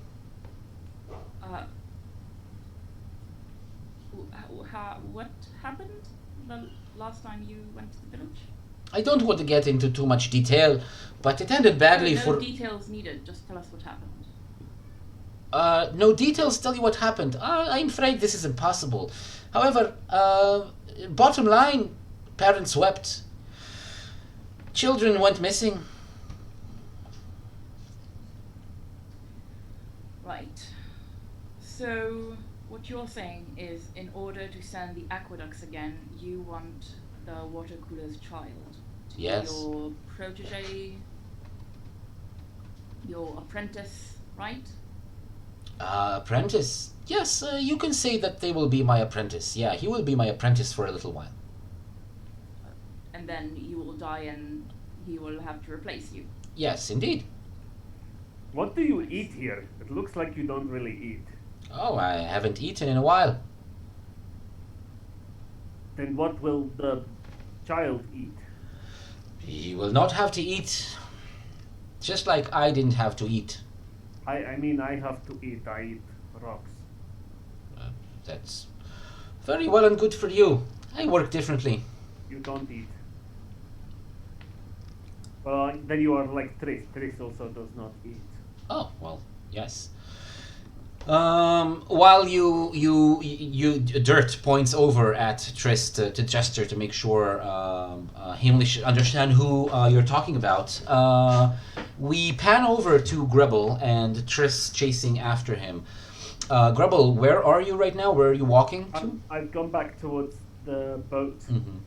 Speaker 2: What happened the last time you went to the village?
Speaker 1: I don't want to get into too much detail, but it ended badly
Speaker 2: No
Speaker 1: for...
Speaker 2: details needed, just tell us what happened.
Speaker 1: No details tell you what happened. I'm afraid this is impossible. However, bottom line, parents wept. Children went missing.
Speaker 2: Right. So, what you're saying is, in order to send the aqueducts again, you want the water cooler's child to be
Speaker 1: Yes.
Speaker 2: your protege, your apprentice, right?
Speaker 1: Apprentice? Yes, you can say that they will be my apprentice. Yeah, he will be my apprentice for a little while.
Speaker 2: And then you will die and he will have to replace you.
Speaker 1: Yes, indeed.
Speaker 3: What do you eat here? It looks like you don't really eat.
Speaker 1: Oh, I haven't eaten in a while.
Speaker 3: Then what will the child eat?
Speaker 1: He will not have to eat. Just like I didn't have to eat.
Speaker 3: I mean, I have to eat. I eat rocks.
Speaker 1: That's very well and good for you. I work differently.
Speaker 3: You don't eat. Well, then you are like Tris. Tris also does not eat.
Speaker 1: Oh, well, yes. While Dirt points over at Triss to gesture to make sure Himmlish should understand who you're talking about, we pan over to Grebel and Triss chasing after him. Grebel, where are you right now? Where are you walking to?
Speaker 3: I've gone back towards the boat,
Speaker 1: Mhm.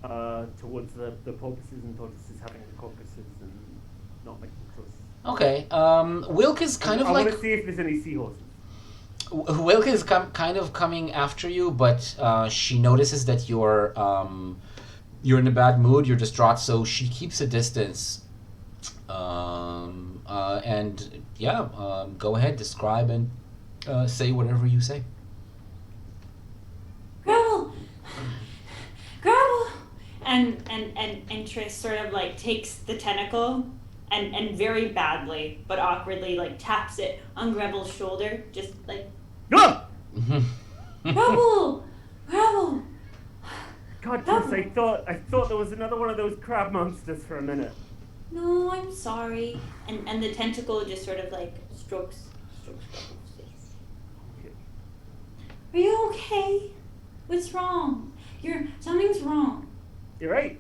Speaker 3: towards the porpoises and tortoises having the caucuses and not making close.
Speaker 1: Okay. Wilk is kind of
Speaker 3: I
Speaker 1: like...
Speaker 3: want to see if there's any seahorses.
Speaker 1: Wilk is kind of coming after you, but she notices that you're in a bad mood, you're distraught, so she keeps a distance. And yeah, go ahead, describe and say whatever you say.
Speaker 6: Gravel! Gravel!
Speaker 5: And Triss sort of like takes the tentacle and very badly but awkwardly like taps it on Grebel's shoulder, just like,
Speaker 3: Ah!
Speaker 6: Gravel! Gravel!
Speaker 3: God, Tris, I thought there was another one of those crab monsters for a minute.
Speaker 6: No, I'm sorry.
Speaker 5: and the tentacle just sort of like strokes Grebel's face.
Speaker 6: Are you okay? What's wrong? Something's wrong.
Speaker 3: You're right.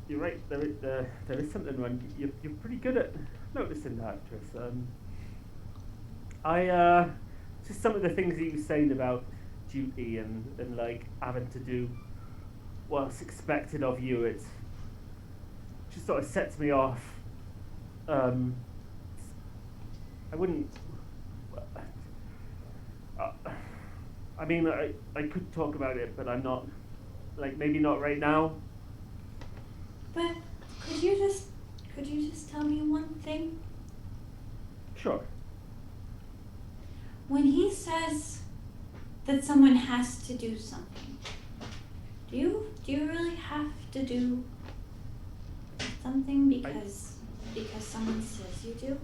Speaker 3: You're right. There is something wrong. You're pretty good at noticing that, Tris. Just some of the things that you were saying about duty and like having to do what's expected of you. It just sort of sets me off. I wouldn't. I mean, I could talk about it, but I'm not. Like, maybe not right now.
Speaker 6: But could you just tell me one thing?
Speaker 3: Sure.
Speaker 6: When he says that someone has to do something, do you really have to do something because someone says you do?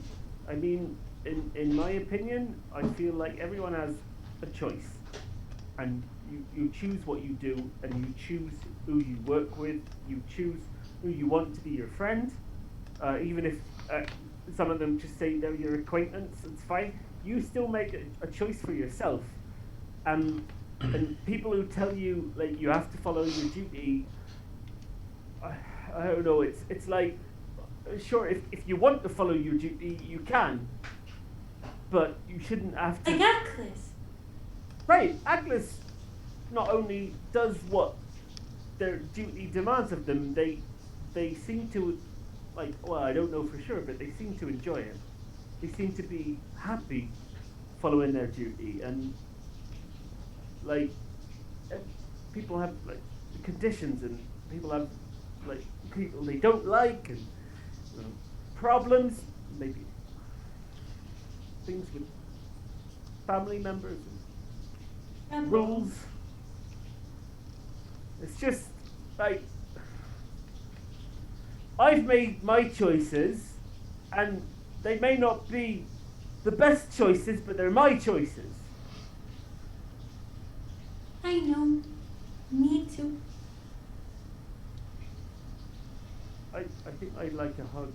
Speaker 3: I mean, in my opinion, I feel like everyone has a choice, and you choose what you do, and you choose who you work with. You choose who you want to be your friend, even if some of them just say they're your acquaintance. It's fine. You still make a choice for yourself, and people who tell you like you have to follow your duty. I don't know. It's like, sure, if you want to follow your duty, you can, but you shouldn't have to.
Speaker 6: Like Atlas.
Speaker 3: Right, Atlas not only does what their duty demands of them, they seem to, like, well, I don't know for sure, but they seem to enjoy it. They seem to be happy following their duty, and like people have like conditions, and people have like people they don't like, and problems, maybe things with family members and rules. It's just like I've made my choices, and they may not be the best choices, but they're my choices.
Speaker 6: I know. Me too.
Speaker 3: I think I'd like a hug.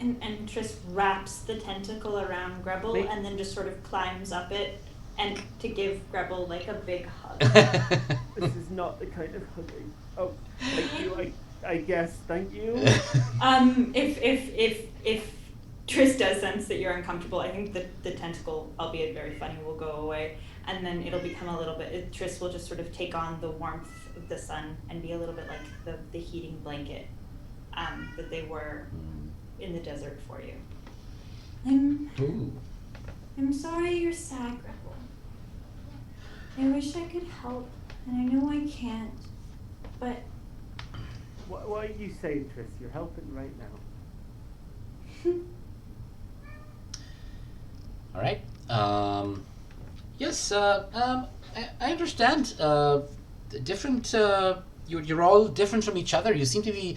Speaker 5: And Triss wraps the tentacle around Grebel
Speaker 3: Wait.
Speaker 5: and then just sort of climbs up it and to give Grebel like a big hug.
Speaker 3: This is not the kind of hugging. Oh, thank you. I guess. Thank you.
Speaker 5: If Triss does sense that you're uncomfortable, I think the tentacle, albeit very funny, will go away, and then it'll become a little bit. Triss will just sort of take on the warmth of the sun and be a little bit like the heating blanket that they were in the desert for you.
Speaker 6: I'm sorry you're sad, Grebel. I wish I could help, and I know I can't, but
Speaker 3: Why are you saying, Triss? You're helping right now.
Speaker 1: All right. Yes. I understand. Different. You're all different from each other. You seem to be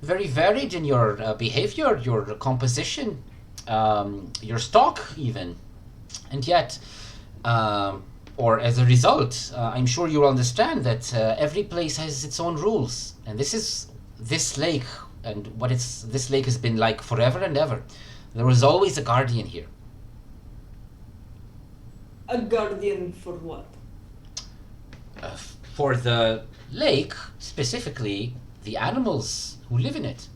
Speaker 1: very varied in your behavior, your composition, your stock, even, and yet, or as a result, I'm sure you'll understand that every place has its own rules, and this lake, and this lake has been like forever and ever. There was always a guardian here.
Speaker 5: A guardian for what?
Speaker 1: For the lake, specifically, the animals who live in it.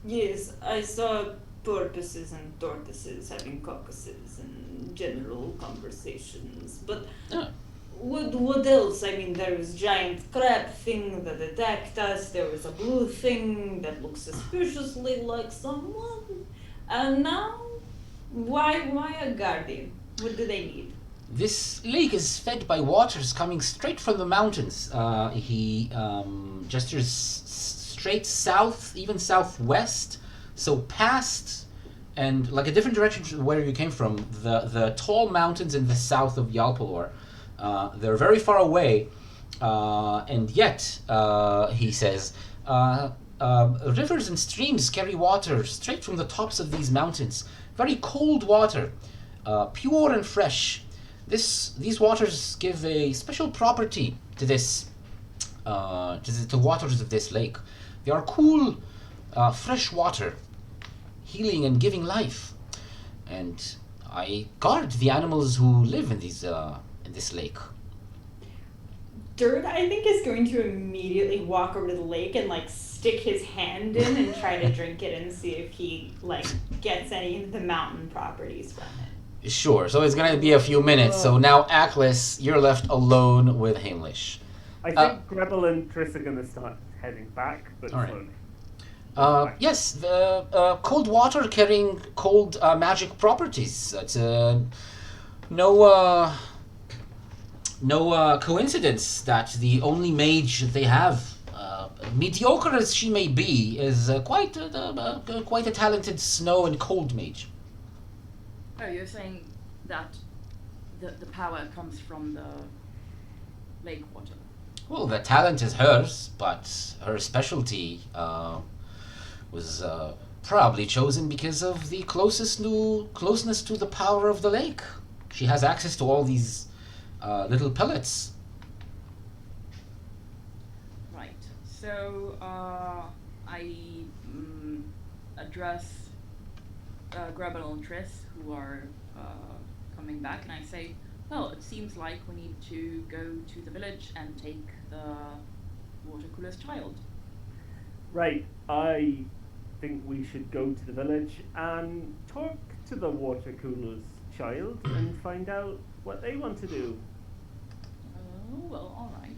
Speaker 5: Yes, I saw porpoises and tortoises having caucuses and general conversations, but what else? I mean, there was giant crab thing that attacked us, there was a blue thing that looked suspiciously like someone, and now, why a guardian? What do they need?
Speaker 1: This lake is fed by waters coming straight from the mountains. He gestures straight south, even southwest, so past and like a different direction from where you came from. The tall mountains in the south of Yalpelor. They're very far away, and yet, he says, rivers and streams carry water straight from the tops of these mountains. Very cold water, pure and fresh. These waters give a special property to this, to the waters of this lake. They are cool, fresh water, healing and giving life. And I guard the animals who live in this lake.
Speaker 5: Dirt, I think, is going to immediately walk over to the lake and like stick his hand in and try to drink it and see if he like gets any of the mountain properties from it.
Speaker 1: Sure, so it's gonna be a few minutes. So now, Atlas, you're left alone with Heimlich.
Speaker 3: I think Grebel and Triss are going to start heading back, but
Speaker 1: All right.
Speaker 3: slowly.
Speaker 1: Yes, the cold water carrying cold magic properties. It's no coincidence that the only mage they have, mediocre as she may be, is quite a talented snow and cold mage.
Speaker 2: Oh, you're saying that the power comes from the lake water?
Speaker 1: Well, the talent is hers, but her specialty was probably chosen because of the closeness to the power of the lake. She has access to all these little pellets.
Speaker 2: Right. So I address Grebel and Triss, who are coming back, and I say, well, it seems like we need to go to the village and take the water cooler's child.
Speaker 3: Right, I think we should go to the village and talk to the water cooler's child and find out what they want to do.
Speaker 2: Oh, well, all right.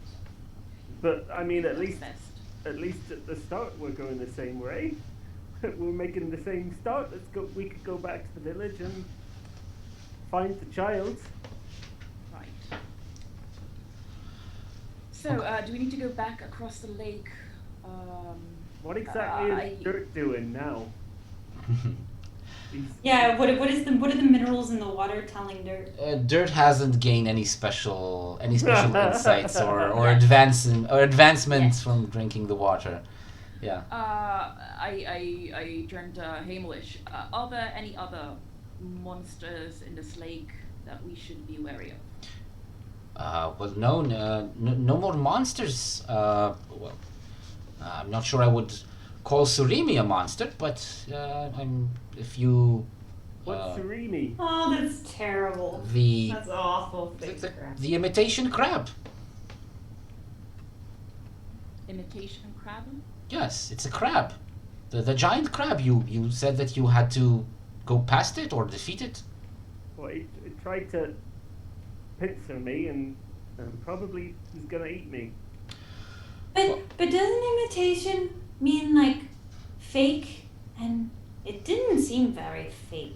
Speaker 3: But I mean, at
Speaker 2: What's
Speaker 3: least
Speaker 2: best?
Speaker 3: at the start, we're going the same way. We're making the same start. Let's go. We could go back to the village and find the child.
Speaker 2: Right. So, do we need to go back across the lake?
Speaker 3: What exactly
Speaker 2: I-
Speaker 3: is Dirt doing now? He's-
Speaker 5: Yeah, what are the minerals in the water telling Dirt?
Speaker 1: Dirt hasn't gained any special insights or
Speaker 2: Yes.
Speaker 1: advancements
Speaker 2: Yes.
Speaker 1: from drinking the water. Yeah.
Speaker 2: I turned to Hamelish. Are there any other monsters in this lake that we should be wary of?
Speaker 1: Well, no more monsters. Well, I'm not sure I would call Surimi a monster, but if you
Speaker 3: What's Surimi?
Speaker 5: Oh, that's terrible.
Speaker 1: the
Speaker 5: That's awful.
Speaker 1: the imitation crab.
Speaker 2: Imitation crab?
Speaker 1: Yes, it's a crab. The giant crab. You said that you had to go past it or defeat it.
Speaker 3: Well, it tried to pincer me and probably was gonna eat me.
Speaker 6: But doesn't imitation mean like fake? And it didn't seem very fake.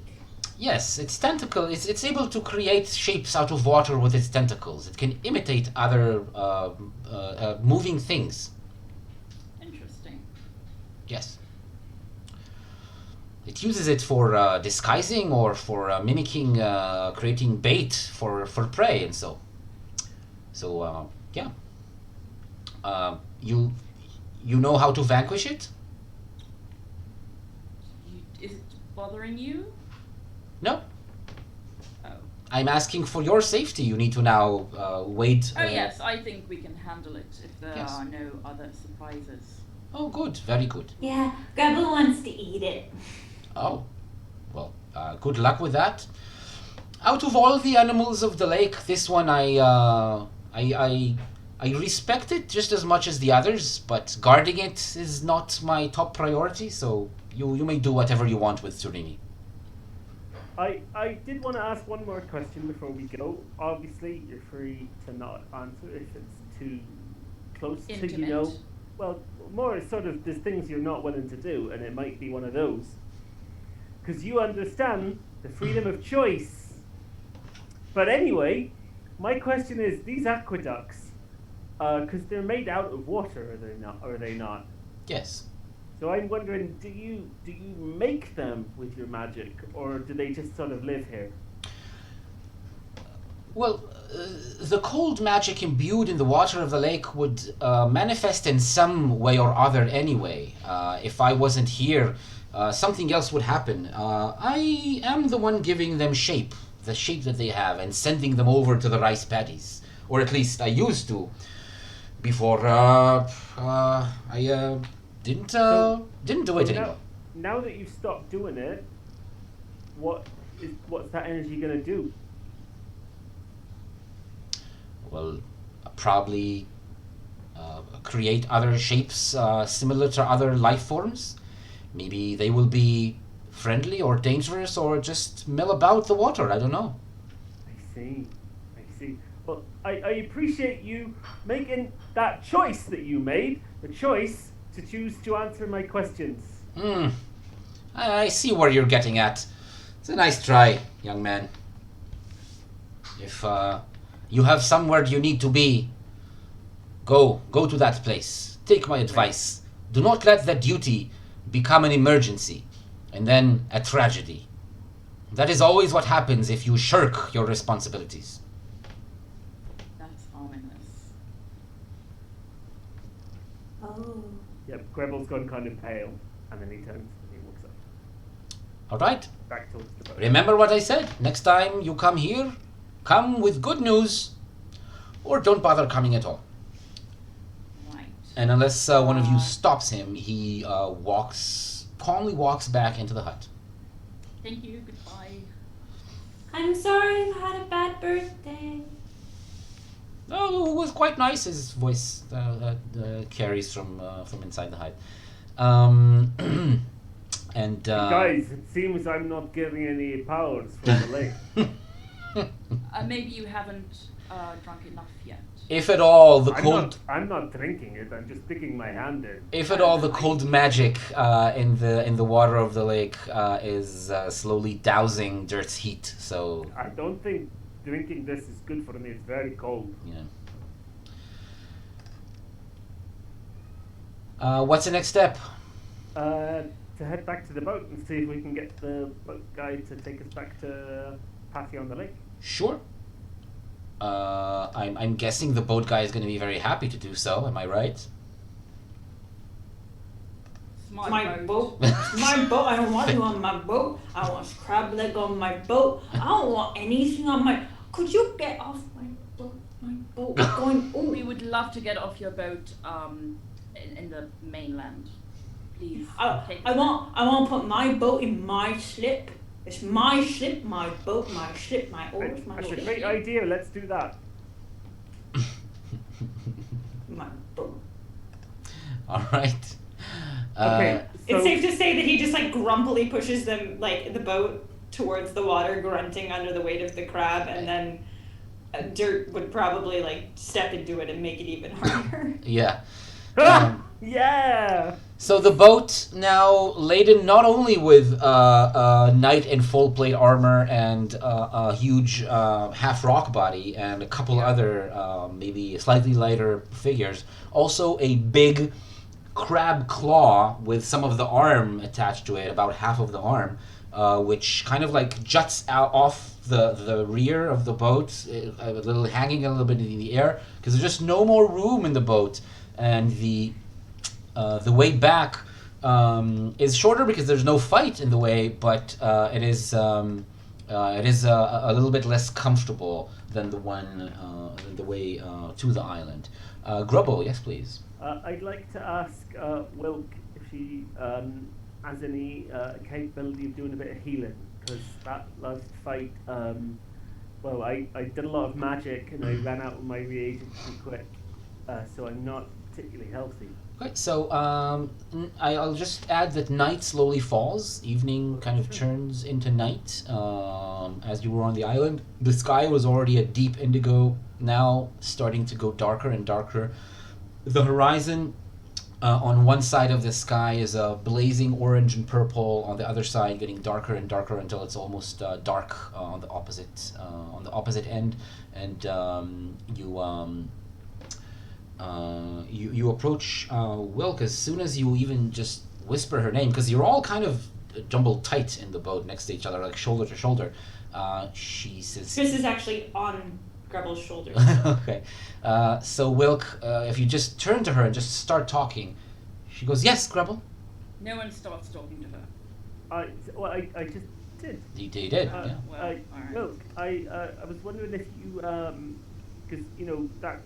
Speaker 1: Yes, its tentacle. It's able to create shapes out of water with its tentacles. It can imitate other moving things.
Speaker 2: Interesting.
Speaker 1: Yes. It uses it for disguising or for mimicking, creating bait for prey, and so. So yeah. You know how to vanquish it?
Speaker 2: Is it bothering you?
Speaker 1: No.
Speaker 2: Oh.
Speaker 1: I'm asking for your safety. You need to now wait.
Speaker 2: Oh yes, I think we can handle it if there
Speaker 1: Yes.
Speaker 2: are no other surprises.
Speaker 1: Oh, good. Very good.
Speaker 6: Yeah, Grebel wants to eat it.
Speaker 1: Oh, well, good luck with that. Out of all the animals of the lake, this one I respect it just as much as the others, but guarding it is not my top priority. So you may do whatever you want with Surini.
Speaker 3: I did want to ask one more question before we go. Obviously, you're free to not answer if it's too close to, you know.
Speaker 2: Intimate.
Speaker 3: Well, more sort of there's things you're not willing to do, and it might be one of those. Because you understand the freedom of choice. But anyway, my question is, these aqueducts, because they're made out of water, are they not?
Speaker 1: Yes.
Speaker 3: So I'm wondering, do you make them with your magic, or do they just sort of live here?
Speaker 1: Well, the cold magic imbued in the water of the lake would manifest in some way or other anyway. If I wasn't here, something else would happen. I am the one giving them shape, the shape that they have, and sending them over to the rice paddies. Or at least I used to, before I didn't do it anymore.
Speaker 3: Now that you've stopped doing it, what's that energy gonna do?
Speaker 1: Will probably create other shapes similar to other life forms. Maybe they will be friendly or dangerous or just mill about the water. I don't know.
Speaker 3: I see. Well, I appreciate you making that choice that you made, the choice to choose to answer my questions.
Speaker 1: I see where you're getting at. It's a nice try, young man. If you have somewhere you need to be, go to that place. Take my advice. Do not let that duty become an emergency, and then a tragedy. That is always what happens if you shirk your responsibilities.
Speaker 2: That's ominous.
Speaker 6: Oh.
Speaker 3: Yep, Grebel's gone kind of pale, and then he turns and he walks up.
Speaker 1: All right?
Speaker 3: Back towards the boat.
Speaker 1: Remember what I said. Next time you come here, come with good news. or don't bother coming at all.
Speaker 2: Right.
Speaker 1: And unless one of you stops him, he calmly walks back into the hut.
Speaker 2: Thank you. Goodbye.
Speaker 6: I'm sorry you had a bad birthday.
Speaker 1: Oh, it was quite nice. His voice carries from inside the hut. And
Speaker 3: Guys, it seems I'm not getting any powers from the lake.
Speaker 2: Maybe you haven't drunk enough yet.
Speaker 1: if at all, the cold.
Speaker 3: I'm not drinking it. I'm just sticking my hand in.
Speaker 1: If at all, the cold magic in the water of the lake is slowly dousing Dirt's heat. So
Speaker 3: I don't think drinking this is good for me. It's very cold.
Speaker 1: yeah. What's the next step?
Speaker 3: To head back to the boat and see if we can get the boat guy to take us back to Pathy on the lake.
Speaker 1: Sure. I'm guessing the boat guy is going to be very happy to do so. Am I right?
Speaker 2: It's
Speaker 5: My boat. My boat. I don't want you on my boat. I want crab leg on my boat. I don't want anything on my. Could you get off my boat? My boat is going. Oh,
Speaker 2: We would love to get off your boat in the mainland. Please. take
Speaker 5: I want to put my boat in my slip. It's my slip, my boat, my slip, my oars, my
Speaker 3: That's a
Speaker 5: boat.
Speaker 3: great idea. Let's do that.
Speaker 5: My boat.
Speaker 1: All right.
Speaker 3: Okay. So,
Speaker 5: It's safe to say that he just like grumpily pushes them like the boat towards the water, grunting under the weight of the crab, and then Dirt would probably like step into it and make it even harder.
Speaker 1: Yeah.
Speaker 3: yeah.
Speaker 1: So the boat now laden not only with knight in full plate armor and a huge half rock body and a couple other maybe slightly lighter figures, also a big crab claw with some of the arm attached to it, about half of the arm, which kind of like juts out off the rear of the boat, a little hanging a little bit in the air, because there's just no more room in the boat, and the way back is shorter because there's no fight in the way, but it is a little bit less comfortable than the way to the island. Grubble, yes, please.
Speaker 3: I'd like to ask Wilk if she has any capability of doing a bit of healing, because that last fight, well, I did a lot of magic and I ran out of my reagents too quick, so I'm not particularly healthy.
Speaker 1: Okay, so I'll just add that night slowly falls. Evening kind of turns into night as you were on the island. The sky was already a deep indigo, now starting to go darker and darker. The horizon on one side of the sky is a blazing orange and purple. On the other side, getting darker and darker until it's almost dark on the opposite end. And you approach Wilk as soon as you even just whisper her name, because you're all kind of jumbled tight in the boat next to each other, like shoulder to shoulder. She says,
Speaker 5: Chris is actually on Grubble's shoulders.
Speaker 1: okay. So Wilk, if you just turn to her and just start talking, she goes, yes, Grubble.
Speaker 2: No one starts talking to her.
Speaker 3: I just did.
Speaker 1: You did, yeah.
Speaker 2: Well, all right.
Speaker 3: Wilk, I was wondering if you, because that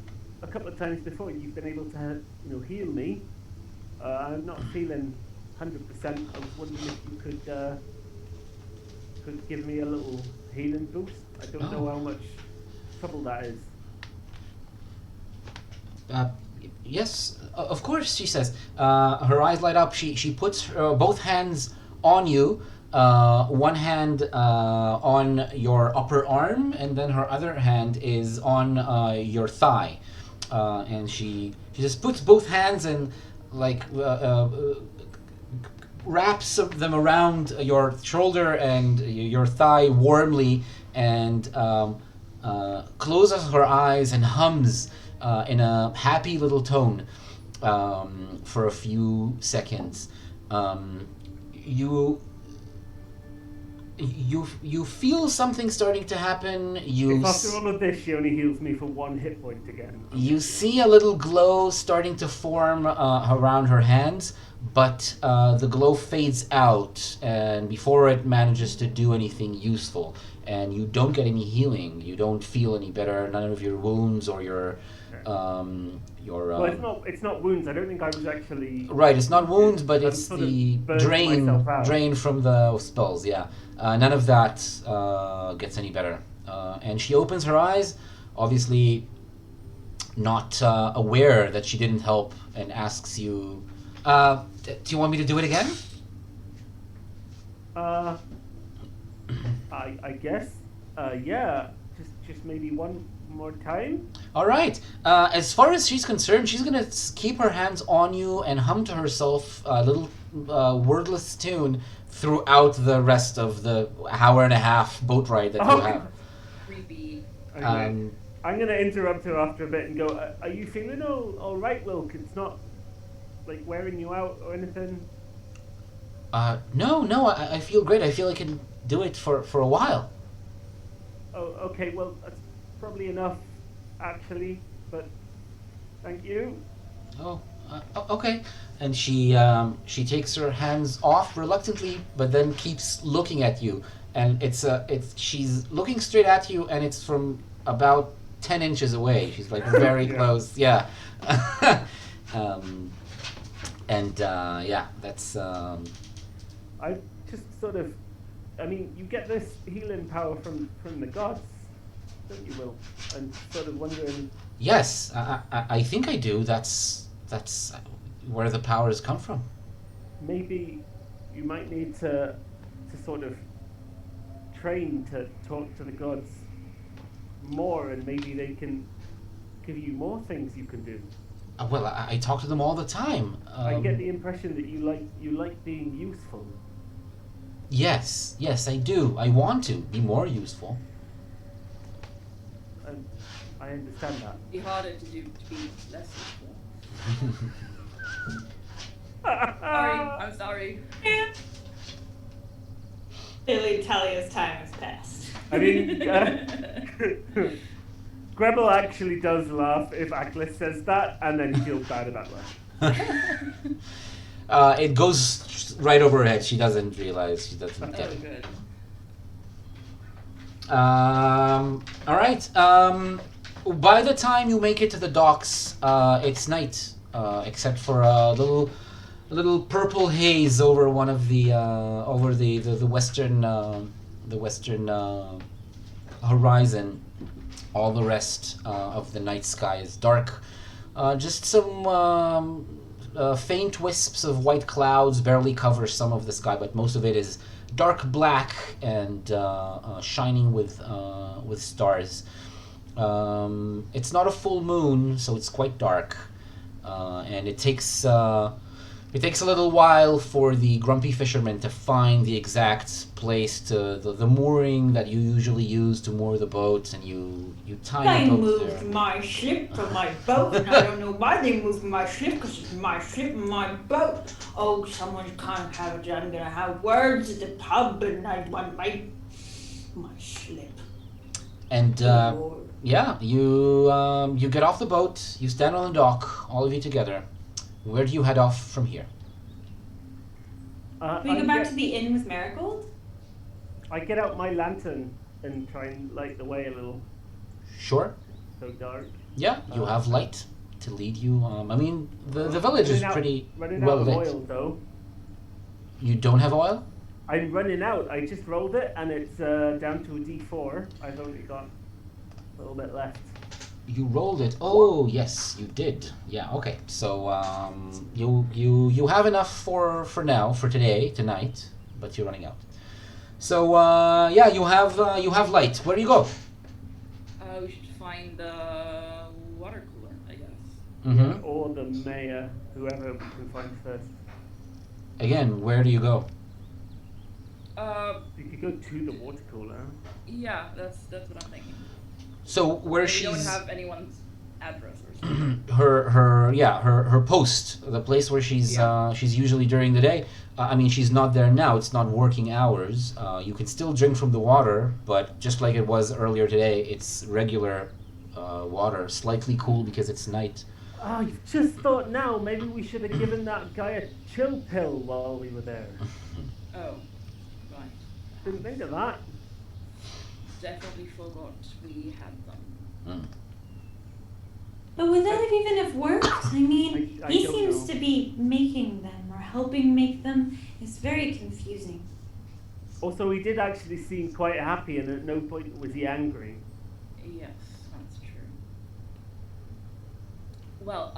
Speaker 3: a couple of times before you've been able to heal me. I'm not feeling 100%. I was wondering if you could give me a little healing boost. I don't know how much trouble that is.
Speaker 1: Yes, of course, she says. Her eyes light up. She puts both hands on you. One hand on your upper arm, and then her other hand is on your thigh. And she just puts both hands and like wraps them around your shoulder and your thigh warmly, and closes her eyes and hums in a happy little tone for a few seconds. You feel something starting to happen.
Speaker 3: If after all of this she only heals me for 1 hit point again.
Speaker 1: You see a little glow starting to form around her hands, but the glow fades out and before it manages to do anything useful. and you don't get any healing. You don't feel any better. None of your wounds or your
Speaker 3: Well, it's not wounds. I don't think I was actually.
Speaker 1: right. It's not wounds, but
Speaker 3: I'm
Speaker 1: it's
Speaker 3: sort of
Speaker 1: the
Speaker 3: burning myself out.
Speaker 1: drain from the spells. Yeah, none of that gets any better. And she opens her eyes, obviously not aware that she didn't help, and asks you, "Do you want me to do it again?"
Speaker 3: I guess. Yeah. Just maybe one more time.
Speaker 1: All right. As far as she's concerned, she's gonna keep her hands on you and hum to herself a little wordless tune throughout the rest of the hour and a half boat ride that you have.
Speaker 2: Creepy.
Speaker 3: Okay.
Speaker 1: Um,
Speaker 3: I'm gonna interrupt her after a bit and go. Are you feeling all right, Wilk? It's not like wearing you out or anything.
Speaker 1: No, I feel great. I feel I can do it for a while.
Speaker 3: Oh, okay. Well, that's probably enough, actually. But thank you.
Speaker 1: Oh, okay. And she takes her hands off reluctantly, but then keeps looking at you. And she's looking straight at you, and it's from about 10 inches away. She's like very
Speaker 3: Yeah.
Speaker 1: close. Yeah. That's.
Speaker 3: I just sort of. I mean, you get this healing power from the gods, don't you, Will? I'm sort of wondering.
Speaker 1: Yes, I think I do. That's where the powers come from.
Speaker 3: Maybe you might need to sort of train to talk to the gods more, and maybe they can give you more things you can do.
Speaker 1: Well, I talk to them all the time.
Speaker 3: I get the impression that you like being useful.
Speaker 1: Yes, I do. I want to be more useful.
Speaker 3: And I understand that.
Speaker 2: It'd be harder to be less useful. I'm sorry.
Speaker 5: Clearly, Talia's time has passed.
Speaker 3: I mean, Grebel actually does laugh if Aklis says that, and then he feels bad about laughing.
Speaker 1: It goes right over her head. She doesn't realize. She doesn't get
Speaker 2: Oh,
Speaker 1: it.
Speaker 2: good.
Speaker 1: All right. By the time you make it to the docks, it's night, except for a little purple haze over one of the over the western horizon. All the rest of the night sky is dark. Just some faint wisps of white clouds barely cover some of the sky, but most of it is dark black and shining with stars. It's not a full moon, so it's quite dark, and it takes a little while for the grumpy fisherman to find the exact place to the mooring that you usually use to moor the boat, and you tie
Speaker 5: They
Speaker 1: the boat
Speaker 5: moved
Speaker 1: there.
Speaker 5: my ship from my boat, and I don't know why they moved my ship, because it's my ship and my boat. Oh, someone can't have it. I'm gonna have words at the pub, and I want my slip.
Speaker 1: And
Speaker 5: Lord.
Speaker 1: yeah, you get off the boat. You stand on the dock, all of you together. Where do you head off from here?
Speaker 5: Can we go back to the inn with Marigold?
Speaker 3: I get out my lantern and try and light the way a little.
Speaker 1: Sure.
Speaker 3: So dark.
Speaker 1: Yeah, you have light to lead you. I mean, the village is pretty
Speaker 3: running
Speaker 1: well
Speaker 3: out of
Speaker 1: lit.
Speaker 3: oil though.
Speaker 1: You don't have oil?
Speaker 3: I'm running out. I just rolled it and it's down to a D4. I've only got a little bit left.
Speaker 1: You rolled it. Oh, yes, you did. Yeah. Okay. So you have enough for now, for tonight, but you're running out. So yeah, you have light. Where do you go?
Speaker 2: We should find the water cooler, I guess.
Speaker 1: Mm-hmm.
Speaker 3: Or the mayor, whoever we can find first.
Speaker 1: Again, where do you go?
Speaker 3: You could go to the water cooler.
Speaker 2: Yeah, that's what I'm thinking.
Speaker 1: So where
Speaker 2: We
Speaker 1: she's
Speaker 2: don't have anyone's address or something.
Speaker 1: her post, the place where she's usually during the day. I mean, she's not there now. It's not working hours. You can still drink from the water, but just like it was earlier today, it's regular water, slightly cool because it's night.
Speaker 3: Oh, you just thought now maybe we should have given that guy a chill pill while we were there.
Speaker 2: Oh, right.
Speaker 3: Didn't think of that.
Speaker 2: definitely forgot we had them.
Speaker 1: Hmm.
Speaker 6: But would that have even have worked? I mean,
Speaker 3: I
Speaker 6: he
Speaker 3: don't
Speaker 6: seems
Speaker 3: know.
Speaker 6: to be making them or helping make them. It's very confusing.
Speaker 3: Also, he did actually seem quite happy, and at no point was he angry.
Speaker 2: Yes, that's true. Well,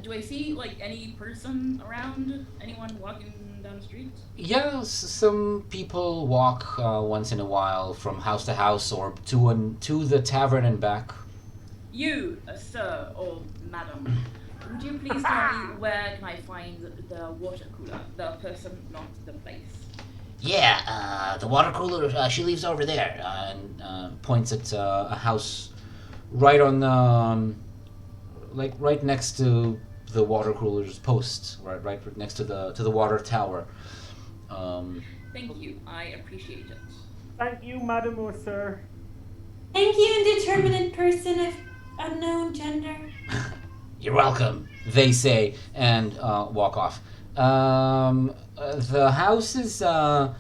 Speaker 2: do I see like any person around? Anyone walking down the street?
Speaker 1: Yeah, some people walk once in a while from house to house or to the tavern and back.
Speaker 2: You, sir or madam, would you please tell me where can I find the water cooler? The person, not the place.
Speaker 1: Yeah, the water cooler, she lives over there, and points at a house right on, right next to the water cooler's post, right next to the water tower.
Speaker 2: Thank you, I appreciate it.
Speaker 3: Thank you, madam or sir.
Speaker 6: Thank you, indeterminate person of unknown gender.
Speaker 1: You're welcome, they say, and walk off. The house is a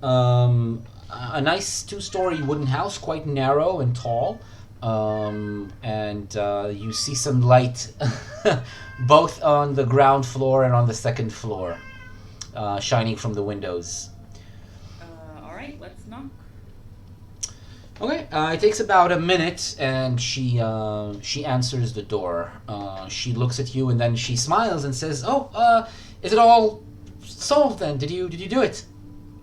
Speaker 1: nice two-story wooden house, quite narrow and tall. And you see some light both on the ground floor and on the second floor, shining from the windows.
Speaker 2: Alright, let's knock.
Speaker 1: Okay, it takes about a minute, and she answers the door. She looks at you, and then she smiles and says, "Oh, is it all solved then? Did you do it?"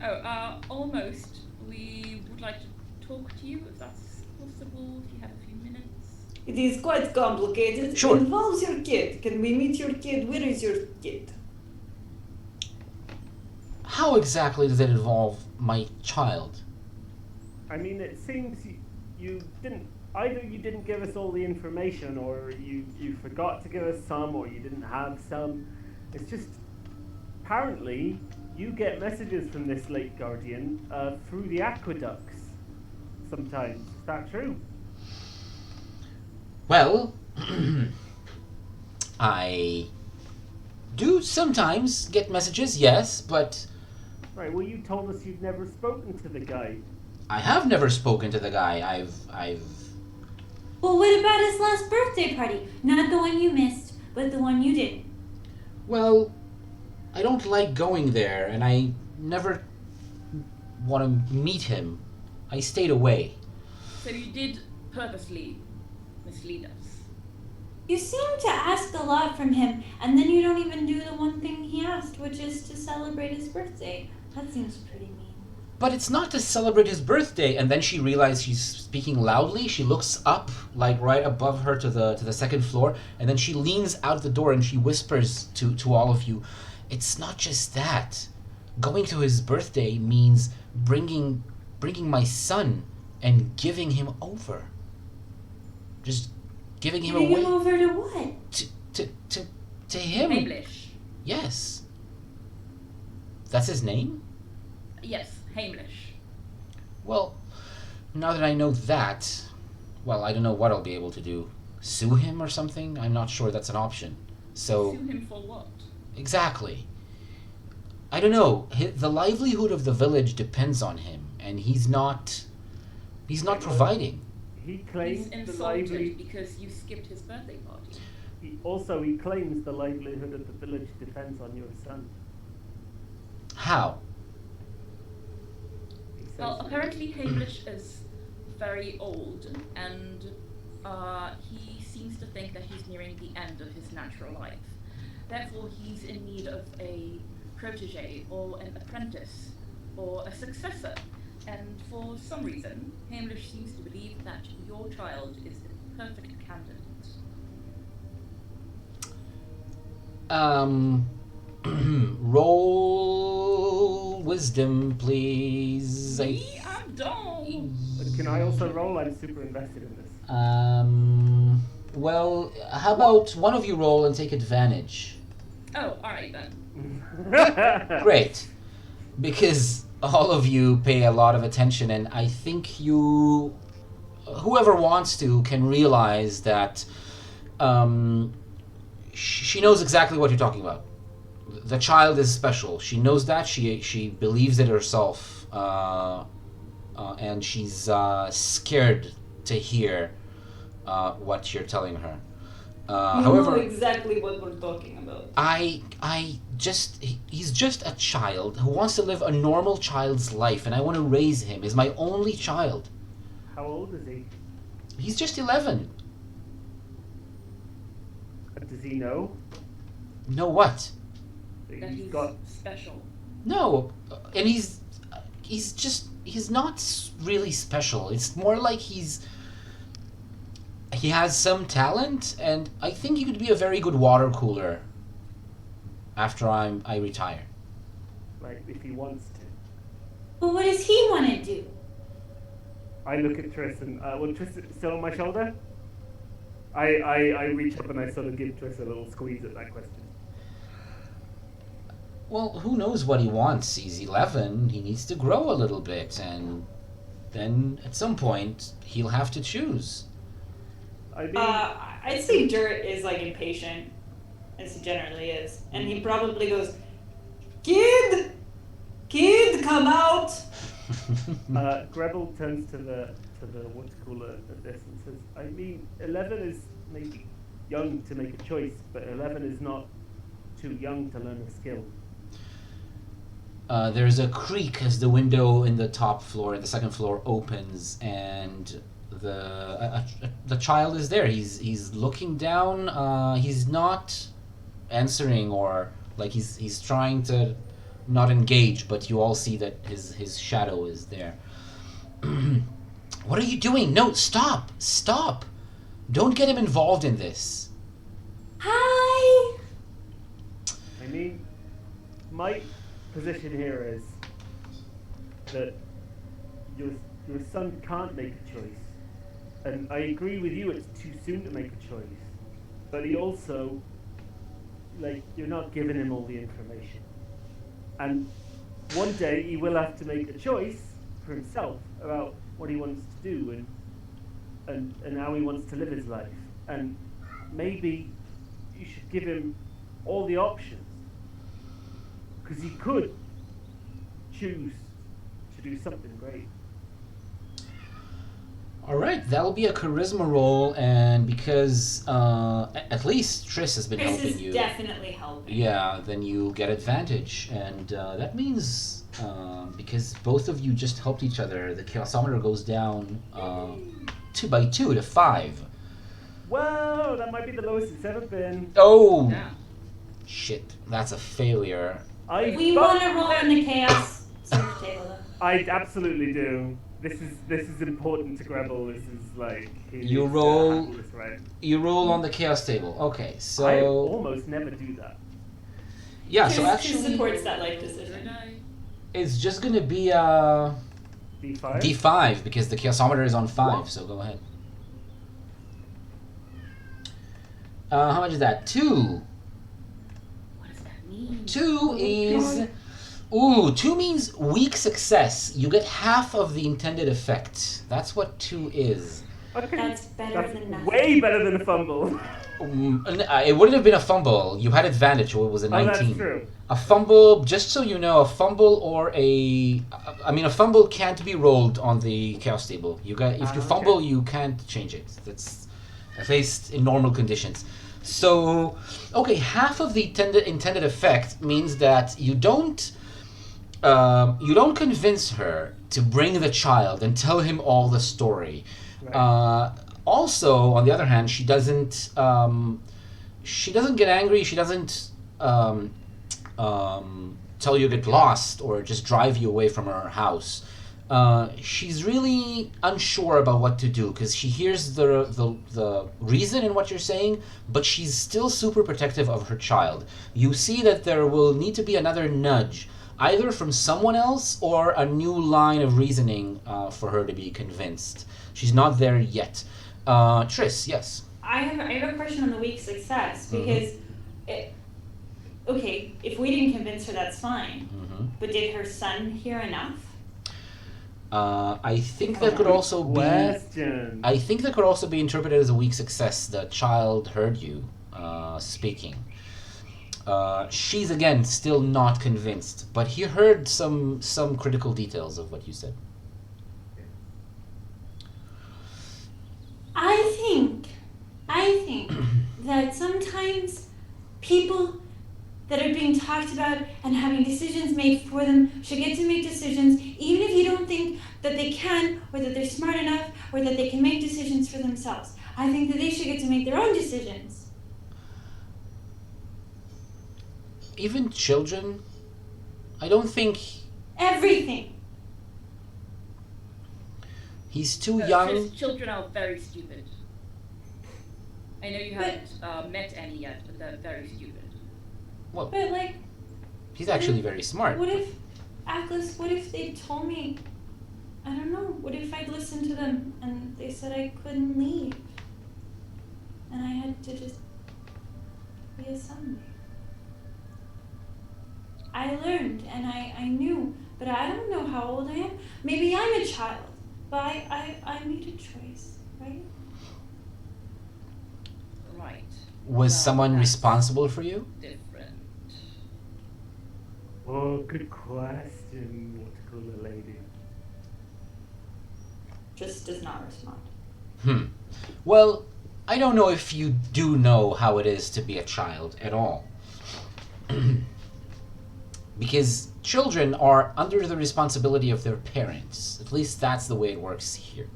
Speaker 2: Oh, almost. We would like to talk to you, if that's possible, if you have a few minutes.
Speaker 4: It is quite complicated.
Speaker 1: Sure.
Speaker 4: It involves your kid. Can we meet your kid? Where is your kid?
Speaker 1: How exactly does it involve my child?
Speaker 3: I mean, it seems you didn't. Either you didn't give us all the information, or you forgot to give us some, or you didn't have some. It's just apparently you get messages from this late guardian through the aqueducts. Sometimes is that true?
Speaker 1: Well, I do sometimes get messages, yes, but
Speaker 3: Right. Well, you told us you'd never spoken to the guy.
Speaker 1: I have never spoken to the guy. I've
Speaker 6: Well, what about his last birthday party? Not the one you missed, but the one you did.
Speaker 1: Well, I don't like going there, and I never want to meet him. I stayed away.
Speaker 2: So you did purposely mislead us.
Speaker 6: You seem to ask a lot from him, and then you don't even do the one thing he asked, which is to celebrate his birthday. That seems pretty mean.
Speaker 1: But it's not to celebrate his birthday. And then she realizes she's speaking loudly. She looks up, like right above her to the second floor, and then she leans out the door and she whispers to all of you, "It's not just that. Going to his birthday means bringing my son and giving him over. Just giving him
Speaker 6: Giving
Speaker 1: away
Speaker 6: him over to what?
Speaker 1: to him."
Speaker 2: Heimlich.
Speaker 1: Yes. That's his name?
Speaker 2: Yes, Heimlich.
Speaker 1: Well, now that I know that, well, I don't know what I'll be able to do. Sue him or something? I'm not sure that's an option. So,
Speaker 2: Sue him for what?
Speaker 1: exactly. I don't know. The livelihood of the village depends on him, and he's not providing.
Speaker 3: He
Speaker 2: He's
Speaker 3: claims the
Speaker 2: insulted because you skipped his birthday party.
Speaker 3: He claims the livelihood of the village depends on your son.
Speaker 1: How?
Speaker 3: He says
Speaker 2: Well, apparently Heimlich is very old, and he seems to think that he's nearing the end of his natural life. Therefore, he's in need of a protege, or an apprentice, or a successor. And for some reason, Heimlich seems to believe that your child is the perfect candidate.
Speaker 1: Roll wisdom, please.
Speaker 2: Me? I'm done.
Speaker 3: But can I also roll? I'm super invested in this.
Speaker 1: Well, how about one of you roll and take advantage?
Speaker 2: Oh, alright then.
Speaker 1: Great. Because all of you pay a lot of attention, and I think whoever wants to can realize that she knows exactly what you're talking about. The child is special. She knows that. She believes it herself. and she's scared to hear what you're telling her.
Speaker 5: You
Speaker 1: However,
Speaker 5: know exactly what we're talking about.
Speaker 1: he's just a child who wants to live a normal child's life, and I want to raise him. He's my only child.
Speaker 3: How old is he?
Speaker 1: He's just 11.
Speaker 3: Does he know?
Speaker 1: Know what?
Speaker 2: That he's
Speaker 3: got.
Speaker 2: special.
Speaker 1: No, and he's not really special. It's more like he has some talent, and I think he could be a very good water cooler after I retire.
Speaker 3: Like, if he wants to.
Speaker 6: But what does he want to do?
Speaker 3: I look at Triss and, Triss still on my shoulder? I reach up and I sort of give Triss a little squeeze at that question.
Speaker 1: Well, who knows what he wants? He's 11. He needs to grow a little bit, and then at some point he'll have to choose.
Speaker 3: I mean,
Speaker 5: I'd say Dirt is like impatient, as he generally is, and he probably goes, "Kid, come out!"
Speaker 3: Gretel turns to the water cooler at this and says, I mean, 11 is maybe young to make a choice, but 11 is not too young to learn a skill.
Speaker 1: There's a creak as the window in the second floor opens, and the child is there. He's looking down. He's not answering, or like he's trying to not engage, but you all see that his shadow is there. What are you doing? No, stop! Don't get him involved in this.
Speaker 6: Hi!
Speaker 3: I mean, my position here is that your son can't make a choice. And I agree with you, it's too soon to make a choice. But he also, you're not giving him all the information. And one day he will have to make a choice for himself about what he wants to do and how he wants to live his life. And maybe you should give him all the options. Because he could choose to do something great.
Speaker 1: All right, that'll be a charisma roll, and because at least Triss has been
Speaker 5: Chris
Speaker 1: helping
Speaker 5: is
Speaker 1: you.
Speaker 5: definitely helping.
Speaker 1: Yeah, then you get advantage, and that means because both of you just helped each other, the chaosometer goes down 2 by 2 to 5.
Speaker 3: Whoa, that might be the lowest it's ever been.
Speaker 1: Oh,
Speaker 2: Yeah.
Speaker 1: shit! That's a failure.
Speaker 6: We want to roll in the chaos search table, though.
Speaker 3: I absolutely do. This is important to Gretel. This is like he
Speaker 1: You
Speaker 3: needs to
Speaker 1: roll-
Speaker 3: handle this right.
Speaker 1: You roll on the chaos table. Okay, so
Speaker 3: I almost never do that.
Speaker 1: yeah,
Speaker 5: Chris,
Speaker 1: so
Speaker 5: Chris
Speaker 1: actually
Speaker 5: supports that life
Speaker 2: Good
Speaker 5: decision.
Speaker 2: night.
Speaker 1: it's just gonna be a
Speaker 3: D5.
Speaker 1: D5 because the chaosometer is on 5. So go ahead. How much is that? 2.
Speaker 2: What does that mean?
Speaker 1: 2 is... Ooh, 2 means weak success. You get half of the intended effect. That's what 2 is.
Speaker 3: Okay.
Speaker 6: That's better than nothing.
Speaker 3: Way better than a fumble.
Speaker 1: It wouldn't have been a fumble. You had advantage, so it was a 19.
Speaker 3: Oh, that's true.
Speaker 1: A fumble, just so you know, a fumble or a fumble can't be rolled on the chaos table. If you
Speaker 3: Okay.
Speaker 1: fumble, you can't change it. That's at least in normal conditions. So, okay, half of the intended effect means that you don't convince her to bring the child and tell him all the story.
Speaker 3: Right.
Speaker 1: Also, on the other hand, she doesn't get angry. She doesn't tell you to get lost or just drive you away from her house. She's really unsure about what to do because she hears the reason in what you're saying, but she's still super protective of her child. You see that there will need to be another nudge, either from someone else or a new line of reasoning for her to be convinced. She's not there yet. Triss, yes.
Speaker 5: I have a question on the weak success because, okay, if we didn't convince her, that's fine.
Speaker 1: Mm-hmm.
Speaker 5: But did her son hear enough?
Speaker 1: I think that could also be.
Speaker 3: Question.
Speaker 1: I think that could also be interpreted as a weak success. The child heard you speaking. She's again still not convinced, but he heard some critical details of what you said.
Speaker 6: people that are being talked about and having decisions made for them should get to make decisions, even if you don't think that they can, or that they're smart enough, or that they can make decisions for themselves. I think that they should get to make their own decisions.
Speaker 1: Even children? I don't think
Speaker 6: Everything.
Speaker 1: he's too young.
Speaker 2: Children are very stupid. I know you haven't met any yet, but they're very stupid.
Speaker 1: Well,
Speaker 6: But like,
Speaker 1: he's actually very smart.
Speaker 6: what if, Atlas, what if they told me, I don't know, what if I'd listened to them and they said I couldn't leave? And I had to just be a Sunday. I learned and I knew, but I don't know how old I am. Maybe I'm a child, but I made a choice, right?
Speaker 2: Right.
Speaker 1: Was someone
Speaker 2: That's
Speaker 1: responsible for you?
Speaker 2: different.
Speaker 3: Oh, good question. What to call the lady?
Speaker 5: Just does not respond.
Speaker 1: Well, I don't know if you do know how it is to be a child at all. Because children are under the responsibility of their parents. At least that's the way it works here.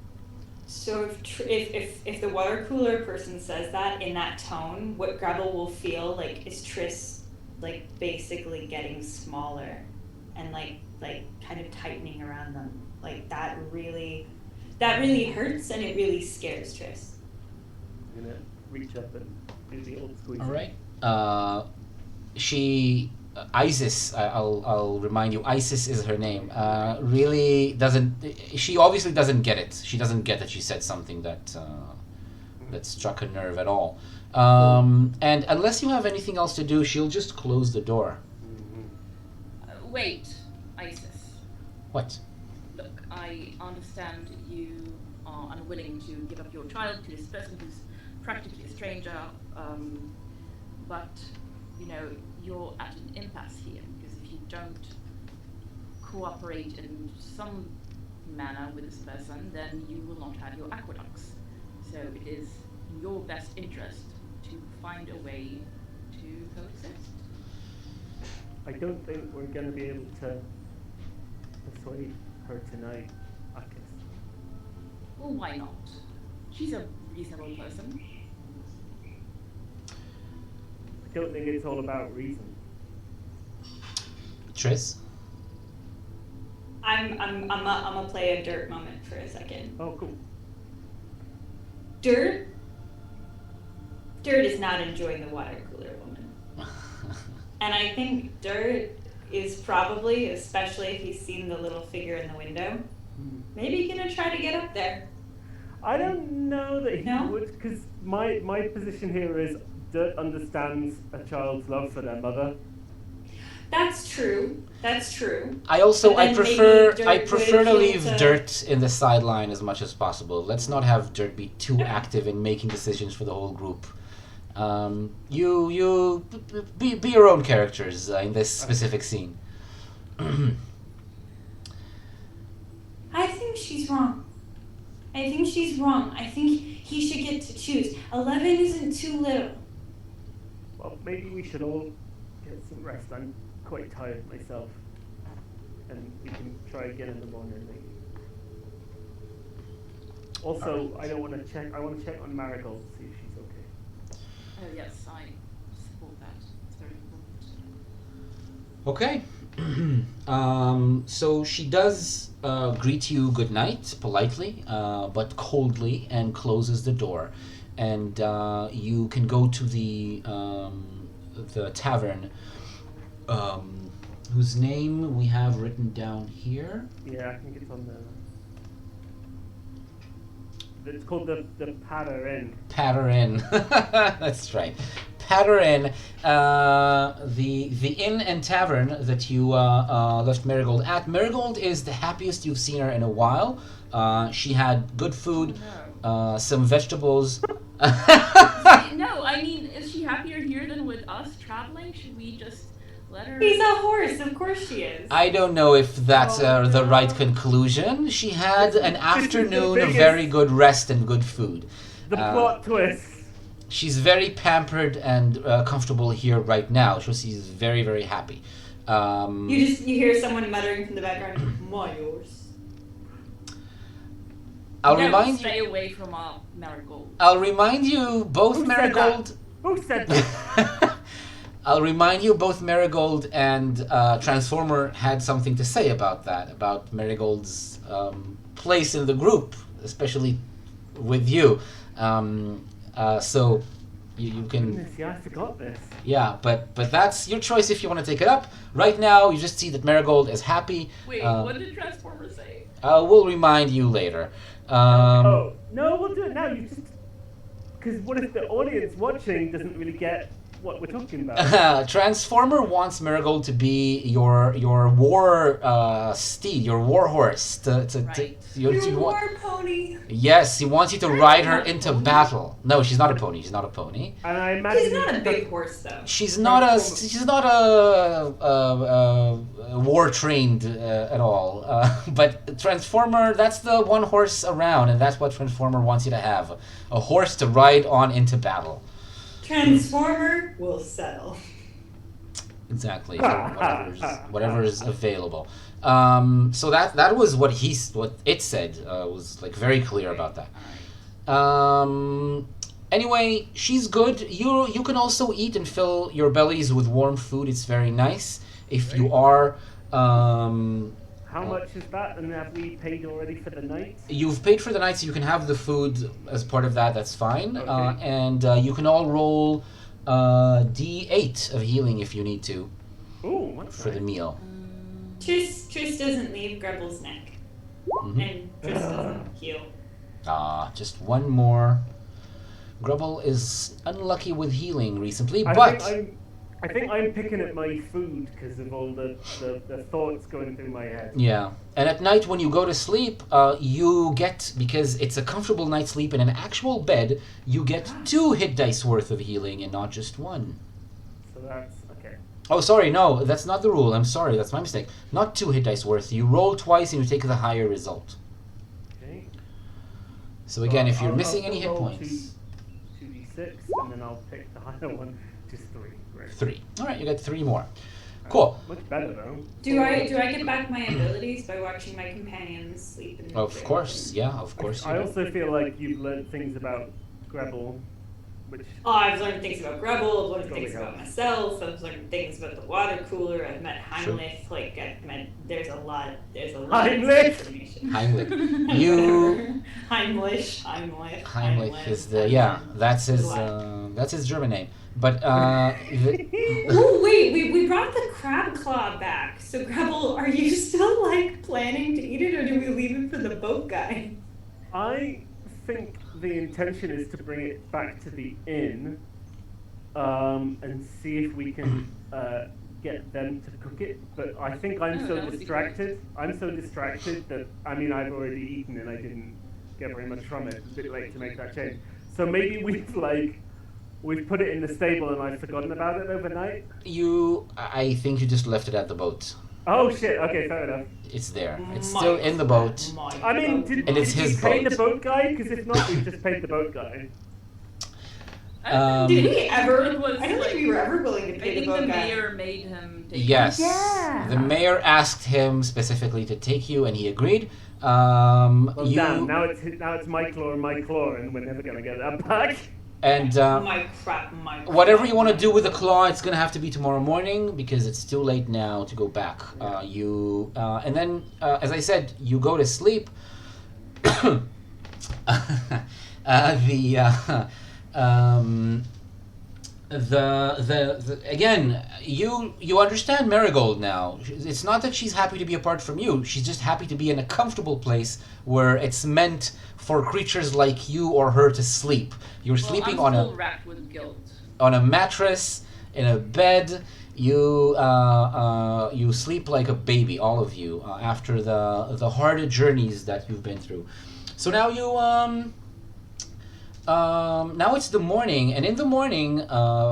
Speaker 5: So if the water cooler person says that in that tone, what Gretel will feel like is Triss like basically getting smaller and like kind of tightening around them. Like that really hurts and it really scares Triss.
Speaker 3: I'm gonna reach up and do the old squeeze.
Speaker 1: All right. Isis, I'll remind you, Isis is her name, really doesn't, she obviously doesn't get it. She doesn't get that she said something that struck a nerve at all. And unless you have anything else to do, she'll just close the door.
Speaker 2: Wait, Isis.
Speaker 1: What?
Speaker 2: Look, I understand you are unwilling to give up your child to this person who's practically a stranger, but, you know, you're at an impasse here, because if you don't cooperate in some manner with this person, then you will not have your aqueducts. So it is in your best interest to find a way to coexist.
Speaker 3: I don't think we're gonna be able to persuade her tonight, Akis.
Speaker 2: Well, why not? She's a reasonable person.
Speaker 3: I don't think it's all about reason.
Speaker 1: Triss?
Speaker 5: I'm gonna play a Dirt moment for a second.
Speaker 3: Oh, cool.
Speaker 5: Dirt is not enjoying the water cooler woman. And I think Dirt is probably, especially if he's seen the little figure in the window, maybe gonna try to get up there.
Speaker 3: I don't know that he
Speaker 5: No?
Speaker 3: would, because my position here is Dirt understands a child's love for their mother.
Speaker 5: That's true. That's true.
Speaker 1: I also,
Speaker 5: But
Speaker 1: I
Speaker 5: then
Speaker 1: prefer
Speaker 5: maybe
Speaker 1: I
Speaker 5: Dirt
Speaker 1: prefer
Speaker 5: would
Speaker 1: to
Speaker 5: feel
Speaker 1: leave
Speaker 5: to-
Speaker 1: Dirt in the sideline as much as possible. Let's not have Dirt be too active in making decisions for the whole group. You be your own characters in this specific scene.
Speaker 6: I think she's wrong. I think she's wrong. I think he should get to choose. 11 isn't too little.
Speaker 3: Well, maybe we should all get some rest. I'm quite tired myself. And we can try again in the morning, maybe. Also, I want to check on Marigold, see if she's okay.
Speaker 2: Oh yes, I support that. It's very important.
Speaker 1: Okay. So she does greet you good night politely, but coldly, and closes the door. And you can go to the tavern, whose name we have written down here.
Speaker 3: Yeah, I think it's on the... It's called the Patter Inn.
Speaker 1: Patter Inn. That's right. Patter Inn, the inn and tavern that you left Marigold at. Marigold is the happiest you've seen her in a while. She had good food, some vegetables.
Speaker 2: No, I mean, is she happier here than with us traveling? Should we just let her?
Speaker 5: He's a horse, of course she is.
Speaker 1: I don't know if that's the right conclusion. She had an afternoon of
Speaker 3: biggest-
Speaker 1: very good rest and good food.
Speaker 3: The plot twist.
Speaker 1: she's very pampered and comfortable here right now. So she's very, very happy.
Speaker 5: You hear someone muttering from the background, "My horse."
Speaker 2: Stay away from Marigold.
Speaker 1: I'll remind you both,
Speaker 3: Who said
Speaker 1: Marigold.
Speaker 3: Who said that?
Speaker 1: I'll remind you both, Marigold and Transformer had something to say about that, about Marigold's place in the group, especially with you. So you can.
Speaker 3: Goodness, yeah, I forgot this.
Speaker 1: Yeah, but that's your choice if you want to take it up. Right now, you just see that Marigold is happy.
Speaker 2: Wait, what did Transformer say?
Speaker 1: We'll remind you later.
Speaker 3: Oh, no, we'll do it now. You just... Because what if the audience watching doesn't really get what we're talking about?
Speaker 1: Transformer wants Marigold to be your war steed, your war horse.
Speaker 5: Your war pony.
Speaker 1: Yes, he wants you to ride her into battle. No, she's not a pony. She's not a pony.
Speaker 3: And I imagine
Speaker 5: She's not a big horse, though.
Speaker 1: She's not a war trained at all. But Transformer, that's the one horse around, and that's what Transformer wants you to have: a horse to ride on into battle.
Speaker 5: Transformer will settle.
Speaker 1: Exactly. Whatever is available. So that was what it said. Was like very clear about that. Anyway, she's good. You can also eat and fill your bellies with warm food. It's very nice. If you are.
Speaker 3: How much is that? And have we paid already for the night?
Speaker 1: You've paid for the night, so you can have the food as part of that. That's fine.
Speaker 3: Okay.
Speaker 1: And you can all roll D8 of healing if you need to.
Speaker 3: Ooh, what's
Speaker 1: for the meal.
Speaker 5: Tris doesn't leave Grebble's neck.
Speaker 1: Mm-hmm.
Speaker 5: And Tris doesn't heal.
Speaker 1: Just one more. Grubble is unlucky with healing recently,
Speaker 3: I think I'm picking at my food because of all the thoughts going through my head.
Speaker 1: Yeah. And at night when you go to sleep, you get, because it's a comfortable night's sleep in an actual bed, you get 2 hit dice worth of healing and not just 1.
Speaker 3: So that's okay.
Speaker 1: Oh, sorry, no, that's not the rule. I'm sorry, that's my mistake. Not 2 hit dice worth. You roll twice and you take the higher result.
Speaker 3: Okay.
Speaker 1: So again, if you're missing
Speaker 3: I'll
Speaker 1: any hit
Speaker 3: roll
Speaker 1: points...
Speaker 3: 2d6, and then I'll pick the higher one, just 3. Great.
Speaker 1: 3. Alright, you get 3 more. Cool.
Speaker 3: Much better though.
Speaker 5: Do I get back my abilities by watching my companions sleep? In
Speaker 1: Of course, yeah, of course.
Speaker 3: I also feel like you've learned things about Grebble, which...
Speaker 5: Oh, I've learned things about Grebble, I've learned things
Speaker 3: Probably
Speaker 5: about myself, I've learned things about the water cooler, I've met Heimlich,
Speaker 1: Sure.
Speaker 5: I've met, there's a lot
Speaker 3: Heimlich!
Speaker 5: of information.
Speaker 1: Heimlich. You...
Speaker 5: Heimlich
Speaker 1: is the... Yeah, that's his German name. But,
Speaker 5: Oh, wait, we brought the crab claw back. So, Grebble, are you still, planning to eat it, or do we leave it for the boat guy?
Speaker 3: I think the intention is to bring it back to the inn, and see if we can get them to cook it. But I think I'm so distracted. I'm so distracted that, I've already eaten and I didn't get very much from it. It's a bit late to make that change. So maybe we've put it in the stable and I've forgotten about it overnight.
Speaker 1: I think you just left it at the boat.
Speaker 3: Oh shit, okay, fair enough.
Speaker 1: It's there. It's still in the boat.
Speaker 3: Did
Speaker 1: it's his
Speaker 3: we pay
Speaker 1: boat.
Speaker 3: the boat guy? Because if not, we've just paid the boat guy.
Speaker 5: Did we ever?
Speaker 2: It was
Speaker 5: I don't think we were ever willing to
Speaker 2: I
Speaker 5: pay
Speaker 2: think
Speaker 5: the boat
Speaker 2: the
Speaker 5: guy.
Speaker 2: mayor made him take
Speaker 1: Yes.
Speaker 6: Yeah.
Speaker 1: The mayor asked him specifically to take you, and he agreed.
Speaker 3: Well, damn, now it's my claw, and we're never gonna get that back.
Speaker 1: And
Speaker 5: My crap.
Speaker 1: whatever you want to do with the claw, it's gonna have to be tomorrow morning because it's too late now to go back. And then, as I said, you go to sleep. Again, you understand Marigold now. It's not that she's happy to be apart from you. She's just happy to be in a comfortable place where it's meant for creatures like you or her to sleep. You're sleeping
Speaker 2: I'm still racked with guilt.
Speaker 1: on a mattress in a bed. You sleep like a baby, all of you, after the hard journeys that you've been through. So now now it's the morning, and in the morning,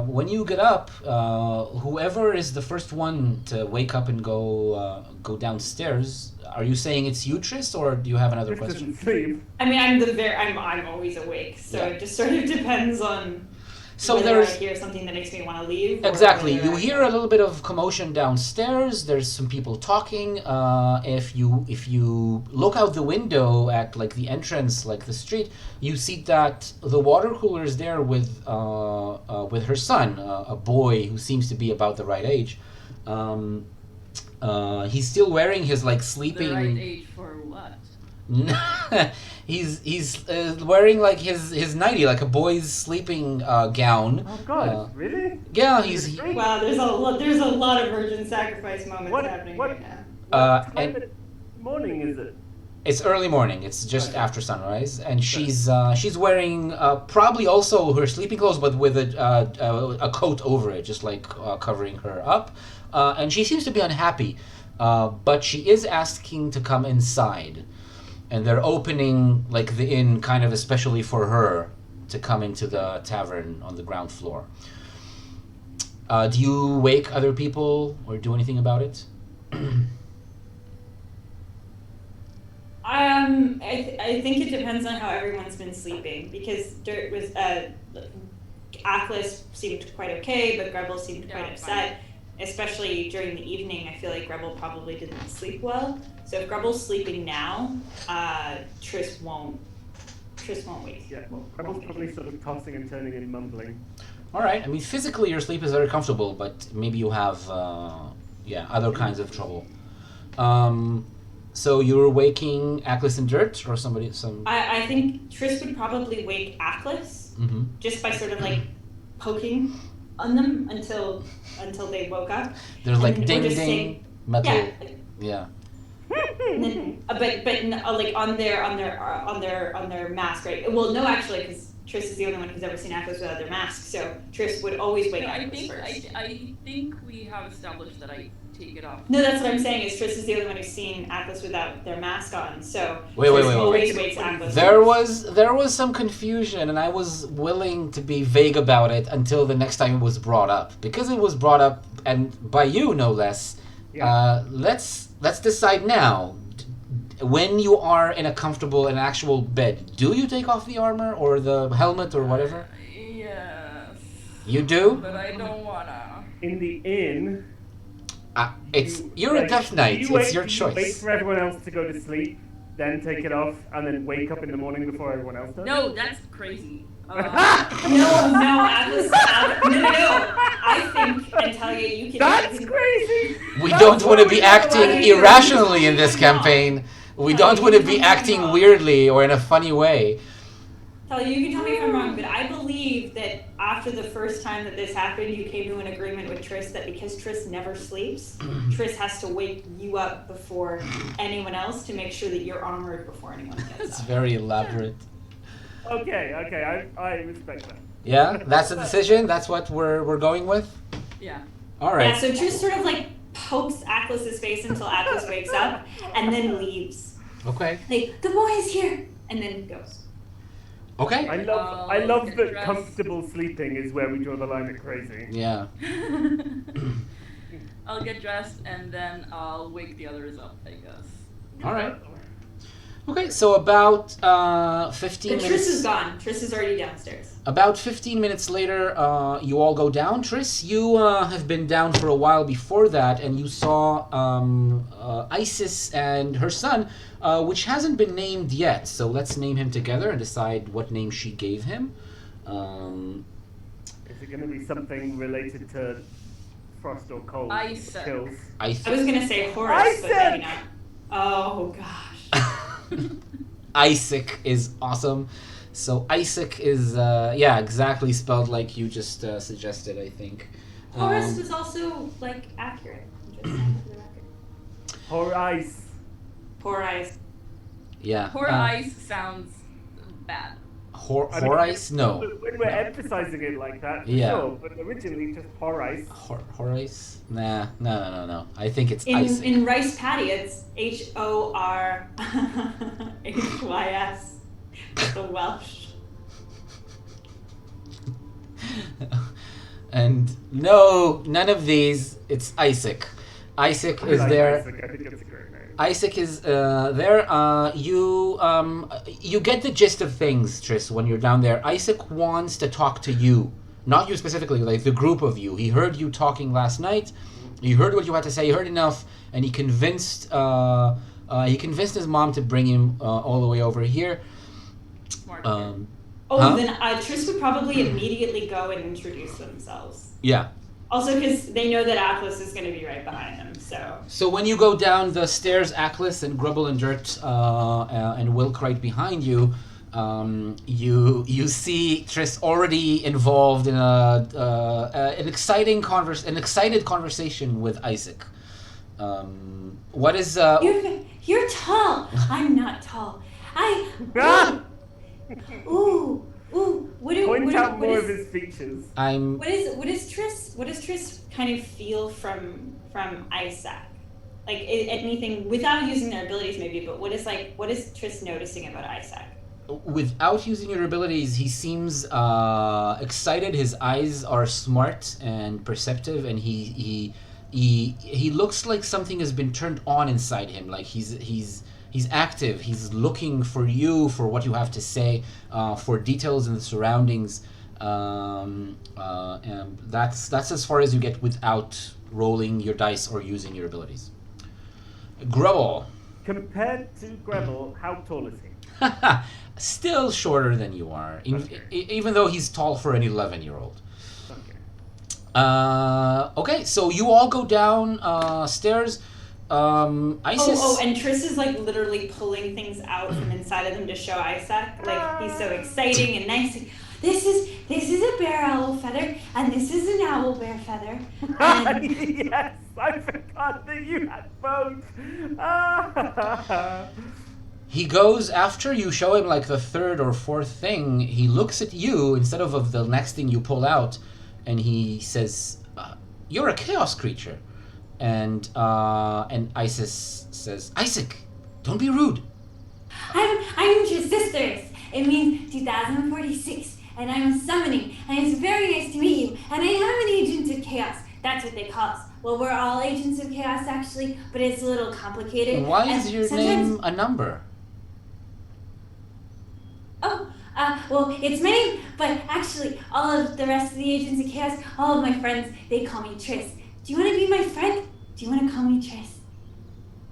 Speaker 1: when you get up, whoever is the first one to wake up and go downstairs. Are you saying it's you, Tris, or do you have another
Speaker 3: Just
Speaker 1: question?
Speaker 3: doesn't sleep.
Speaker 5: I'm always awake, so
Speaker 1: Yeah.
Speaker 5: it just sort of depends on
Speaker 1: So
Speaker 5: whether
Speaker 1: there's
Speaker 5: I hear something that makes me want to leave. Or
Speaker 1: exactly.
Speaker 5: whether
Speaker 1: You hear a little bit of commotion downstairs. There's some people talking. If you look out the window at like the entrance, like the street, you see that the water cooler is there with her son, a boy who seems to be about the right age. He's still wearing his like sleeping.
Speaker 2: The right age for what?
Speaker 1: he's wearing like his nightie, like a boy's sleeping gown.
Speaker 3: Oh God, really?
Speaker 1: Yeah, he's
Speaker 5: Wow, there's a lot of virgin sacrifice moments happening right now.
Speaker 3: What time
Speaker 1: and
Speaker 3: of the morning is it?
Speaker 1: it's early morning. It's just
Speaker 3: Okay.
Speaker 1: after sunrise, and she's wearing probably also her sleeping clothes, but with a coat over it, just like covering her up. And she seems to be unhappy, but she is asking to come inside. And they're opening like the inn kind of especially for her to come into the tavern on the ground floor. Do you wake other people or do anything about it?
Speaker 5: I think it depends on how everyone's been sleeping, because Dirt was Atlas seemed quite okay, but Grebel seemed quite upset. Especially during the evening, I feel like Grebel probably didn't sleep well. So if Grebel's sleeping now, Triss won't wake.
Speaker 3: Yeah, well, Rebel's probably sort of tossing and turning and mumbling.
Speaker 1: All right. I mean, physically your sleep is very comfortable, but maybe you have other kinds of trouble. So you're waking Atlas and Dirt or somebody some.
Speaker 5: I think Triss would probably wake Atlas
Speaker 1: Mm-hmm.
Speaker 5: just by sort of like poking on them until they woke up.
Speaker 1: There's like
Speaker 5: And
Speaker 1: ding
Speaker 5: we're just
Speaker 1: ding
Speaker 5: saying-
Speaker 1: metal.
Speaker 5: Yeah, like,
Speaker 1: Yeah.
Speaker 5: and then, like on their mask, right? Well, no, actually, because Triss is the only one who's ever seen Atlas without their mask, so Triss would always wake
Speaker 2: No, I
Speaker 5: Atlas
Speaker 2: think
Speaker 5: first.
Speaker 2: I think we have established that I take it off.
Speaker 5: No, that's what I'm saying. Is Triss is the only one who's seen Atlas without their mask on, so
Speaker 1: Wait.
Speaker 5: Triss always wakes Atlas
Speaker 1: There was some confusion, and I was willing to be vague about it until the next time it was brought up, because it was brought up and by you no less.
Speaker 3: Yeah.
Speaker 1: Let's decide now. When you are in a comfortable and actual bed, do you take off the armor or the helmet or whatever?
Speaker 2: Yes.
Speaker 1: You do?
Speaker 2: But I don't wanna.
Speaker 3: In the inn,
Speaker 1: You're a death knight.
Speaker 3: you
Speaker 1: It's your
Speaker 3: wait
Speaker 1: choice.
Speaker 3: for everyone else to go to sleep, then take it off, and then wake up in the morning before everyone else does.
Speaker 2: No, that's crazy.
Speaker 5: No, Atlas. No. I think, Natalia, you can.
Speaker 3: That's crazy.
Speaker 1: We don't want to be acting irrationally in this campaign. We don't want to be acting weirdly or in a funny way.
Speaker 5: Talia, you can tell me if I'm wrong, but I believe that after the first time that this happened, you came to an agreement with Triss that because Triss never sleeps, Triss has to wake you up before anyone else to make sure that you're armored before anyone gets
Speaker 1: It's
Speaker 5: up.
Speaker 1: very elaborate.
Speaker 3: Okay, I respect that.
Speaker 1: Yeah, that's the decision. That's what we're going with.
Speaker 2: Yeah.
Speaker 1: All
Speaker 5: Yeah,
Speaker 1: right.
Speaker 5: so Triss sort of like pokes Atlas's face until Atlas wakes up and then leaves.
Speaker 1: Okay.
Speaker 5: Like, the boy is here! And then goes.
Speaker 1: Okay.
Speaker 3: I love
Speaker 2: get
Speaker 3: that
Speaker 2: dressed.
Speaker 3: comfortable sleeping is where we draw the line at crazy.
Speaker 1: Yeah.
Speaker 2: I'll get dressed and then I'll wake the others up, I guess.
Speaker 1: All right. Okay. So about 15
Speaker 5: But Triss
Speaker 1: minutes.
Speaker 5: is gone. Triss is already downstairs.
Speaker 1: About 15 minutes later, you all go down. Triss, you have been down for a while before that, and you saw Isis and her son, which hasn't been named yet. So let's name him together and decide what name she gave him.
Speaker 3: Is it going to be something related to frost or cold?
Speaker 2: Iceac.
Speaker 3: Chills.
Speaker 5: I was gonna say Horace, but maybe not. Oh gosh.
Speaker 1: Iceac is awesome. So Iceac is, exactly spelled like you just suggested, I think.
Speaker 5: Horace was also like accurate. Just saying for the record.
Speaker 3: Or ice.
Speaker 5: Poor eyes.
Speaker 1: Yeah.
Speaker 2: Poor ice sounds bad.
Speaker 1: Horace? No.
Speaker 3: When we're emphasizing it like that,
Speaker 1: Yeah.
Speaker 3: sure, but originally just Horace.
Speaker 1: Horace? Nah, no. I think it's
Speaker 5: In
Speaker 1: Iceac.
Speaker 5: in rice patty, it's Horhys. The Welsh.
Speaker 1: And no, none of these. It's Iceac. Iceac
Speaker 3: I
Speaker 1: is
Speaker 3: like
Speaker 1: there.
Speaker 3: Iceac, I think that's a great name.
Speaker 1: Iceac is there. You get the gist of things, Triss, when you're down there. Iceac wants to talk to you not you specifically, like the group of you. He heard you talking last night. He heard what you had to say. He heard enough, and he convinced his mom to bring him all the way over here.
Speaker 2: Smart kid.
Speaker 5: Then Triss would probably immediately go and introduce themselves.
Speaker 1: Yeah.
Speaker 5: Also, because they know that Atlas is going to be right behind them, so.
Speaker 1: So when you go down the stairs, Atlas and Grubble and Dirt and Wilk right behind you, you see Triss already involved in an excited conversation with Iceac. What is
Speaker 6: You're tall. I'm not tall.
Speaker 3: Point out more of his features.
Speaker 5: What does Triss kind of feel from Iceac? Like anything without using their abilities maybe, but what is Triss noticing about Iceac?
Speaker 1: Without using your abilities, he seems excited. His eyes are smart and perceptive, and he looks like something has been turned on inside him. Like he's active. He's looking for you, for what you have to say, for details in the surroundings. And that's as far as you get without rolling your dice or using your abilities. Grubble.
Speaker 3: Compared to Grubble, how tall is he?
Speaker 1: Still shorter than you are, even though he's tall for an 11-year-old. Okay, so you all go down stairs. Isis.
Speaker 5: And Triss is like literally pulling things out from inside of them to show Iceac. Like he's so exciting and nice.
Speaker 6: This is a bear owl feather, and this is an owl bear feather. And
Speaker 3: Yes, I forgot that you had both.
Speaker 1: He goes after you show him like the third or fourth thing. He looks at you instead of the next thing you pull out, and he says, "You're a chaos creature." And Isis says, "Iceac, don't be rude."
Speaker 6: I'm your sisters. It means 2046, and I'm summoning, and it's very nice to meet you. And I am an agent of chaos. That's what they call us. Well, we're all agents of chaos, actually, but it's a little complicated.
Speaker 1: Why is your name a number?
Speaker 6: Well, it's my name, but actually, all of the rest of the agents of chaos, all of my friends, they call me Triss. Do you want to be my friend? Do you want to call me Triss?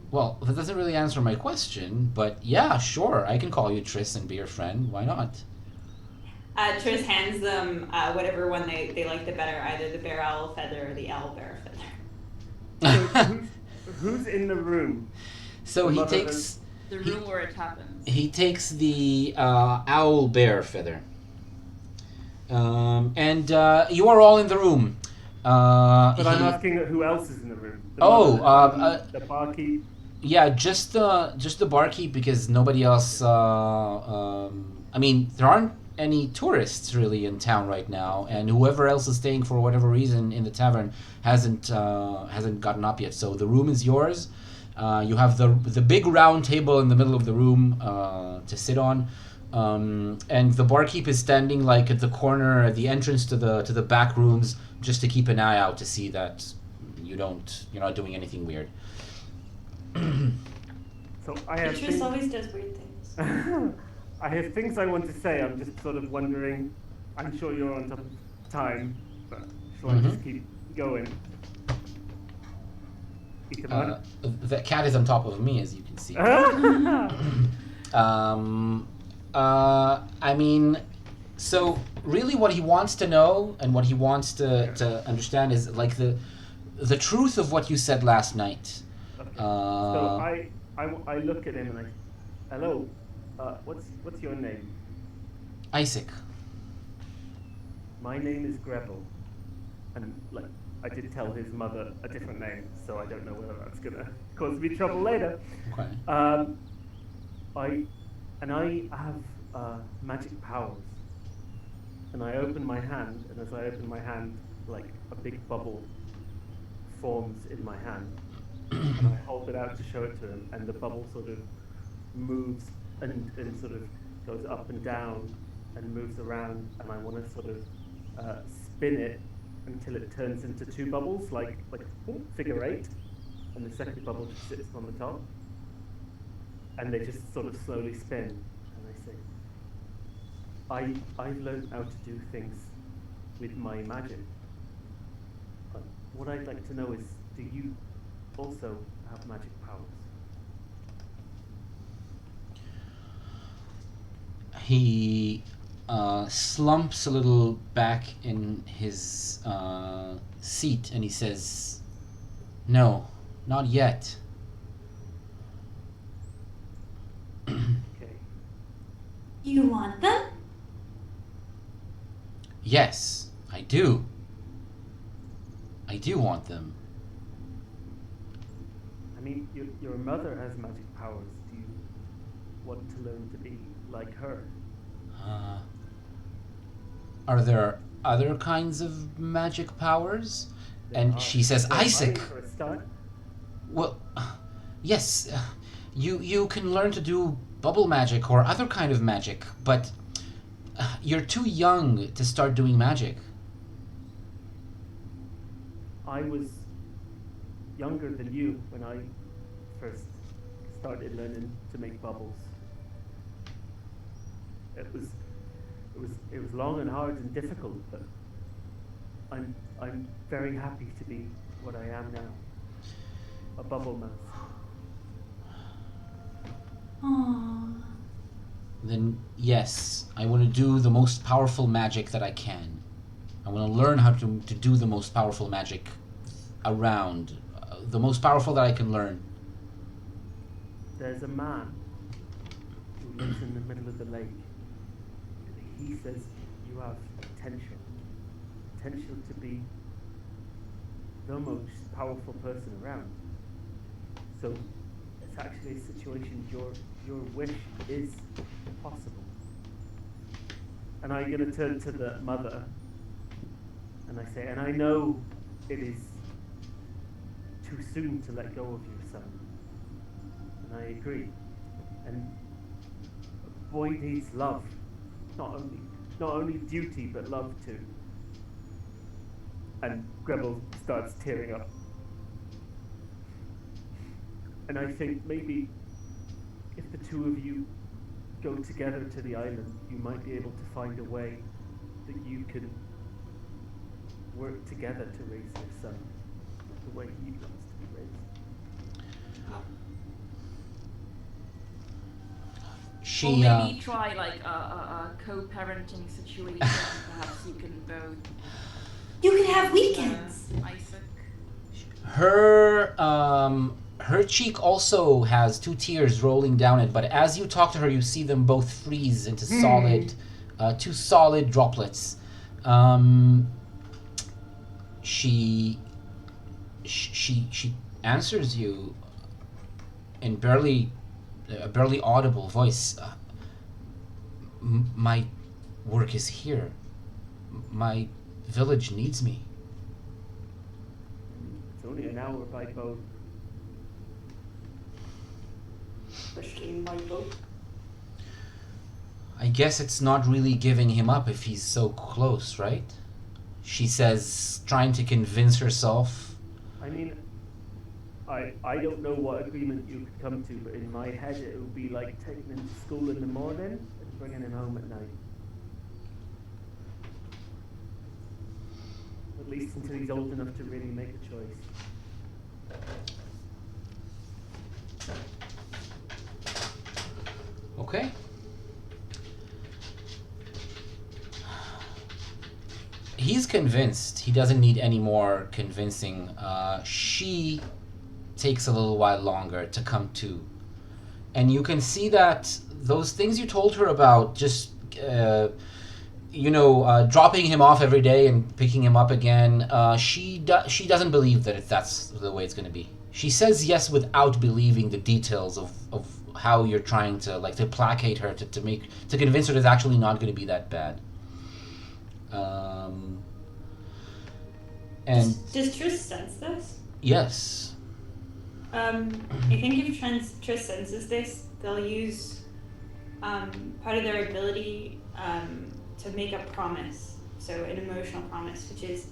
Speaker 1: Well, that doesn't really answer my question, but yeah, sure, I can call you Triss and be your friend. Why not?
Speaker 5: Triss hands them whatever one they like the better, either the bear owl feather or the owl bear feather.
Speaker 3: Who's in the room?
Speaker 1: So he takes...
Speaker 2: The room where it happens.
Speaker 1: He takes the owl bear feather. And you are all in the room.
Speaker 3: But I'm asking who else is in the room. The barkeep.
Speaker 1: Yeah, just the barkeep, because nobody else. I mean, there aren't any tourists really in town right now, and whoever else is staying for whatever reason in the tavern hasn't gotten up yet. So the room is yours. You have the big round table in the middle of the room to sit on. And the barkeep is standing like at the corner at the entrance to the back rooms, just to keep an eye out to see that you're not doing anything weird.
Speaker 3: So I have
Speaker 6: Triss always does weird things.
Speaker 3: I have things I want to say. I'm just sort of wondering. I'm sure you're on top of time, but shall I just keep going?
Speaker 1: The cat is on top of me, as you can see. I mean, so really what he wants to know and what he wants to understand is like the truth of what you said last night.
Speaker 3: Okay. So I look at him and hello, what's your name?
Speaker 1: Iceac.
Speaker 3: My name is Grubble, and like I did tell his mother a different name, so I don't know whether that's gonna cause me trouble later.
Speaker 1: Okay.
Speaker 3: I have magic powers, and I open my hand, and as I open my hand, like a big bubble forms in my hand, and I hold it out to show it to him, and the bubble sort of moves and sort of goes up and down and moves around, and I want to sort of spin it until it turns into two bubbles, like figure eight, and the second bubble just sits on the top, and they just sort of slowly spin, and I say, I've learned how to do things with my magic. What I'd like to know is, do you also have magic powers?
Speaker 1: He slumps a little back in his seat and he says, "No, not yet."
Speaker 3: Okay.
Speaker 6: You want them?
Speaker 1: Yes, I do. I do want them.
Speaker 3: I mean, your mother has magic powers. Do you want to learn to be like her?
Speaker 1: Are there other kinds of magic powers? And
Speaker 3: There
Speaker 1: she
Speaker 3: are.
Speaker 1: says,
Speaker 3: There are
Speaker 1: "Iceac."
Speaker 3: for a start.
Speaker 1: Well, yes, you can learn to do bubble magic or other kind of magic, but you're too young to start doing magic.
Speaker 3: I was younger than you when I first started learning to make bubbles. It was long and hard and difficult, but I'm very happy to be what I am now. A bubble master.
Speaker 6: Aww.
Speaker 1: Then yes, I want to do the most powerful magic that I can. I want to learn how to do the most powerful magic around, the most powerful that I can learn.
Speaker 3: There's a man who lives in the middle of the lake. He says you have potential to be the most powerful person around. So it's actually a situation your wish is possible. And I'm gonna turn to the mother and I say, and I know it is too soon to let go of your son. And I agree. And a boy needs love. Not only duty, but love too. And Grebel starts tearing up. And I think maybe if the two of you go together to the island, you might be able to find a way that you can work together to raise your son the way he wants to be raised.
Speaker 1: She,
Speaker 2: or maybe try like a co-parenting situation. Perhaps you can both.
Speaker 6: You could have weekends.
Speaker 2: Iceac.
Speaker 1: her cheek also has two tears rolling down it, but as you talk to her, you see them both freeze into two solid droplets. She answers you in a barely audible voice. My work is here. My village needs me.
Speaker 3: It's only an hour by boat.
Speaker 4: Especially in my boat.
Speaker 1: I guess it's not really giving him up if he's so close, right? She says, trying to convince herself.
Speaker 3: I mean, I don't know what agreement you could come to, but in my head it would be like taking him to school in the morning and bringing him home at night. At least until he's old enough to really make a choice.
Speaker 1: Okay. He's convinced. He doesn't need any more convincing. She takes a little while longer to come to. And you can see that those things you told her about, just, dropping him off every day and picking him up again, she doesn't believe that that's the way it's going to be. She says yes without believing the details of how you're trying to placate her, to convince her that it's actually not going to be that bad. And
Speaker 5: Does Triss sense this?
Speaker 1: yes.
Speaker 5: I think if Triss senses this, they'll use part of their ability to make a promise. So an emotional promise, which is,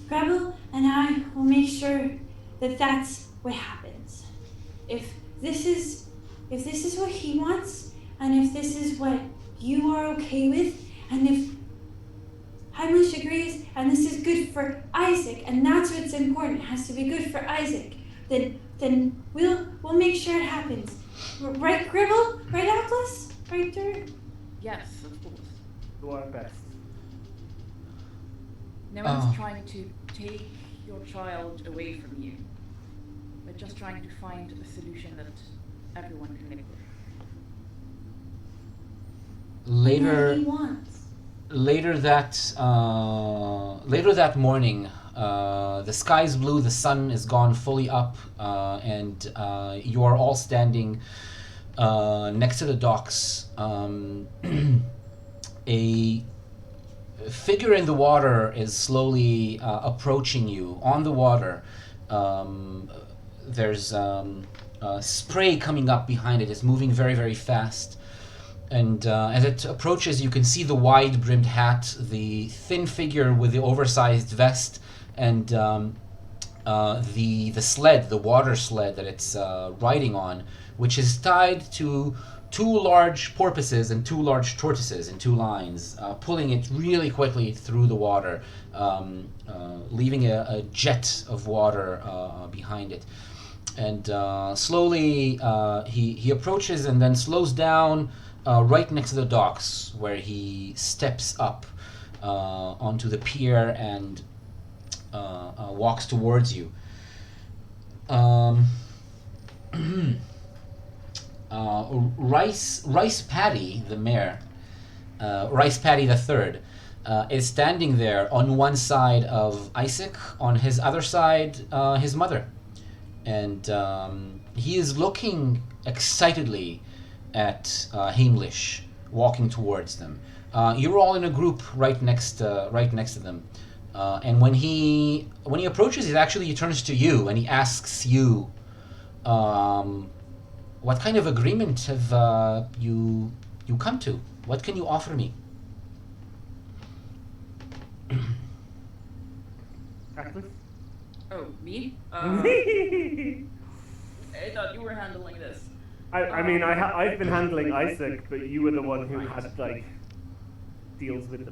Speaker 6: Grabble and I will make sure that that's what happens. If this is what he wants, and if this is what you are okay with, and if Heimlich agrees, and this is good for Iceac, and that's what's important. It has to be good for Iceac. Then we'll make sure it happens. Right, Gribble? Right, Atlas? Right, Dirt?
Speaker 2: Yes, of course.
Speaker 3: Do our best.
Speaker 2: No one's trying to take your child away from you. We're just trying to find a solution that everyone can live with.
Speaker 6: Whatever he wants.
Speaker 1: Later that morning, the sky's blue, the sun is gone fully up, and you are all standing next to the docks. A figure in the water is slowly approaching you on the water. There's spray coming up behind it. It's moving very, very fast. And as it approaches, you can see the wide-brimmed hat, the thin figure with the oversized vest, and the sled, the water sled that it's riding on, which is tied to 2 large porpoises and 2 large tortoises in 2 lines, pulling it really quickly through the water, leaving a jet of water behind it. And slowly he approaches and then slows down right next to the docks, where he steps up onto the pier and walks towards you. Rice Paddy, the mayor, Rice Paddy the Third, is standing there on one side of Iceac, on his other side, his mother. And he is looking excitedly at Heimlich, walking towards them. You're all in a group right next to them. And when he approaches, he turns to you and he asks you, what kind of agreement have you come to? What can you offer me?
Speaker 3: Atlas?
Speaker 2: Oh, me? I thought you were handling this.
Speaker 3: I've been handling Iceac, but you were the one who had deals with the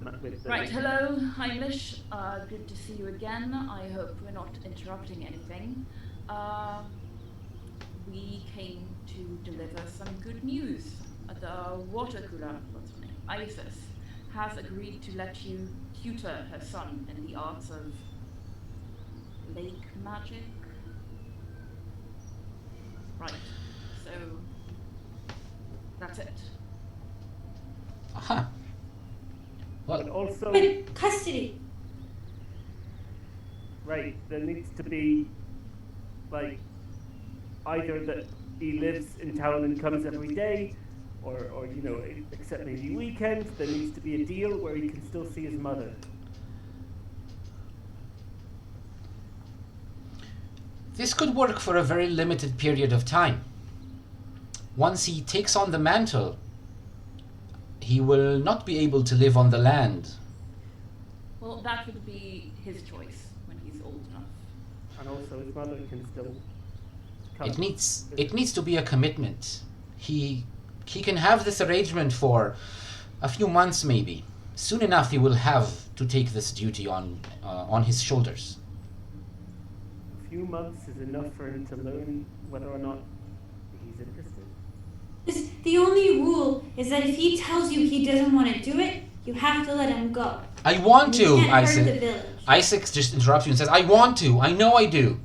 Speaker 2: Right. Hello, Heimlich. Good to see you again. I hope we're not interrupting anything. We came to deliver some good news. The water cooler, what's her name, Isis, has agreed to let you tutor her son in the arts of lake magic. Right. So that's it.
Speaker 1: Aha. Well,
Speaker 3: But also,
Speaker 6: But custody.
Speaker 3: right, there needs to be, either that he lives in town and comes every day, or except maybe weekends. There needs to be a deal where he can still see his mother.
Speaker 1: this could work for a very limited period of time. Once he takes on the mantle, he will not be able to live on the land.
Speaker 2: Well, that would be his choice when he's old enough.
Speaker 3: And also his mother can still come.
Speaker 1: It needs to be a commitment. He can have this arrangement for a few months, maybe. Soon enough, he will have to take this duty on his shoulders.
Speaker 3: A few months is enough for him to learn whether or not he's interested.
Speaker 6: The only rule is that if he tells you he doesn't want to do it, you have to let him go.
Speaker 1: I want
Speaker 6: You
Speaker 1: to,
Speaker 6: can't hurt
Speaker 1: Iceac.
Speaker 6: the village.
Speaker 1: Iceac just interrupts you and says, "I want to. I know I do."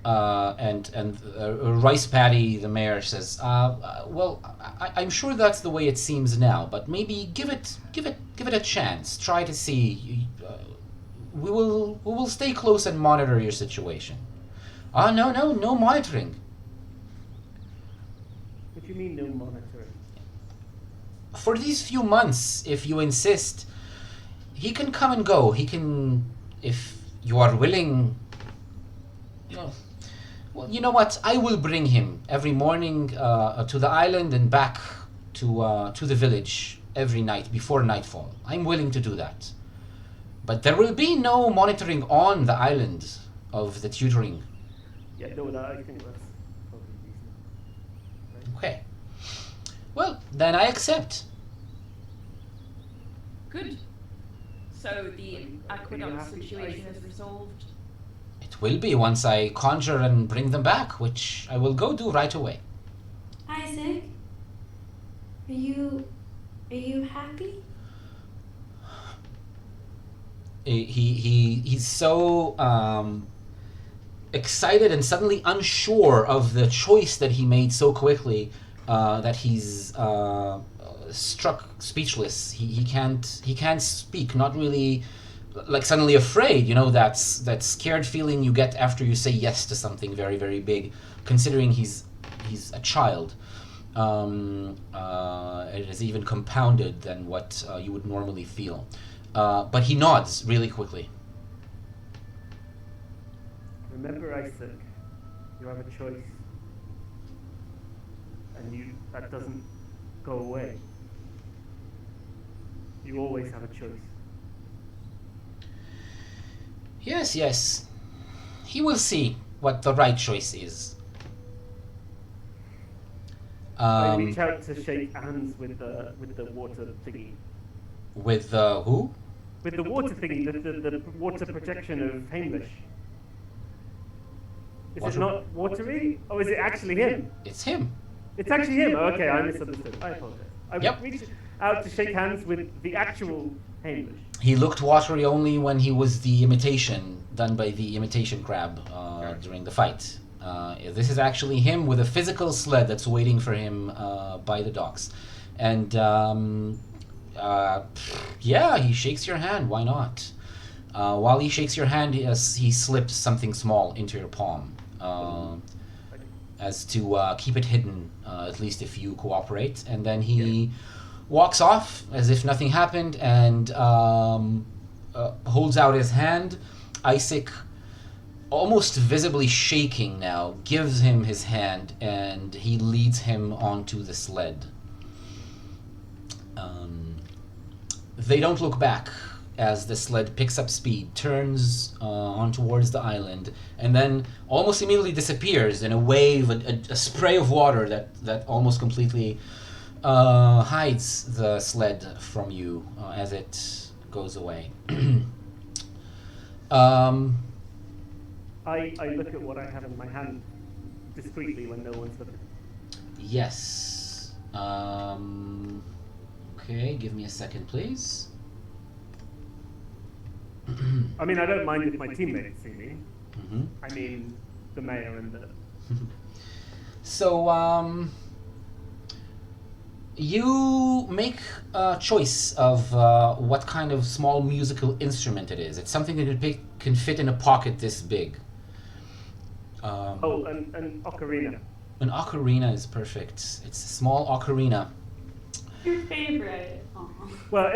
Speaker 1: And Rice Paddy, the mayor, says, "Well, I'm sure that's the way it seems now, but maybe give it a chance. Try to see. We will stay close and monitor your situation." No monitoring.
Speaker 3: What do you mean, no monitoring?
Speaker 1: For these few months, if you insist, he can come and go. He can, if you are willing. Well, you know what? I will bring him every morning to the island and back to the village every night before nightfall. I'm willing to do that. But there will be no monitoring on the island of the tutoring.
Speaker 3: Yeah, no, I think that's probably reasonable. Right?
Speaker 1: Okay. Well, then I accept.
Speaker 2: Good. So the
Speaker 3: Are you
Speaker 2: aqueduct
Speaker 3: happy,
Speaker 2: situation
Speaker 3: Isis?
Speaker 2: is resolved.
Speaker 1: It will be once I conjure and bring them back, which I will go do right away.
Speaker 6: Isaac, are you happy?
Speaker 1: He's so excited and suddenly unsure of the choice that he made so quickly that he's struck speechless. He can't speak. Not really, like suddenly afraid. You know, that scared feeling you get after you say yes to something very, very big. Considering he's a child, it is even compounded than what you would normally feel. But he nods really quickly.
Speaker 3: Remember, Iceac, you have a choice. And that doesn't go away. You always have a choice.
Speaker 1: Yes, yes. He will see what the right choice is.
Speaker 3: I reach out to shake hands with the water thingy.
Speaker 1: With who?
Speaker 3: With the water thingy, the water projection of Hamish. Is
Speaker 1: Water-
Speaker 3: it not watery? Oh, is it actually him?
Speaker 1: It's him.
Speaker 3: It's actually him. Okay, I misunderstood. I apologize. I
Speaker 1: Yep.
Speaker 3: reach out to shake hands with the actual Hamish.
Speaker 1: He looked watery only when he was the imitation done by the imitation crab during the fight. This is actually him with a physical sled that's waiting for him by the docks. And yeah, he shakes your hand. Why not? While he shakes your hand, he slips something small into your palm. As to keep it hidden, at least if you cooperate. And then he walks off as if nothing happened and holds out his hand. Iceac, almost visibly shaking now, gives him his hand and he leads him onto the sled. They don't look back as the sled picks up speed, turns on towards the island, and then almost immediately disappears in a wave, a spray of water that almost completely hides the sled from you as it goes away.
Speaker 3: I look at what I have in my hand discreetly when no one's looking.
Speaker 1: Yes. Okay, give me a second, please.
Speaker 3: I mean, I don't mind if my teammates see me.
Speaker 1: Mm-hmm.
Speaker 3: I mean, the mayor and the...
Speaker 1: So, you make a choice of what kind of small musical instrument it is. It's something that can fit in a pocket this big.
Speaker 3: Oh, an ocarina.
Speaker 1: An ocarina is perfect. It's a small ocarina.
Speaker 5: Your favorite. Aw.
Speaker 3: Well,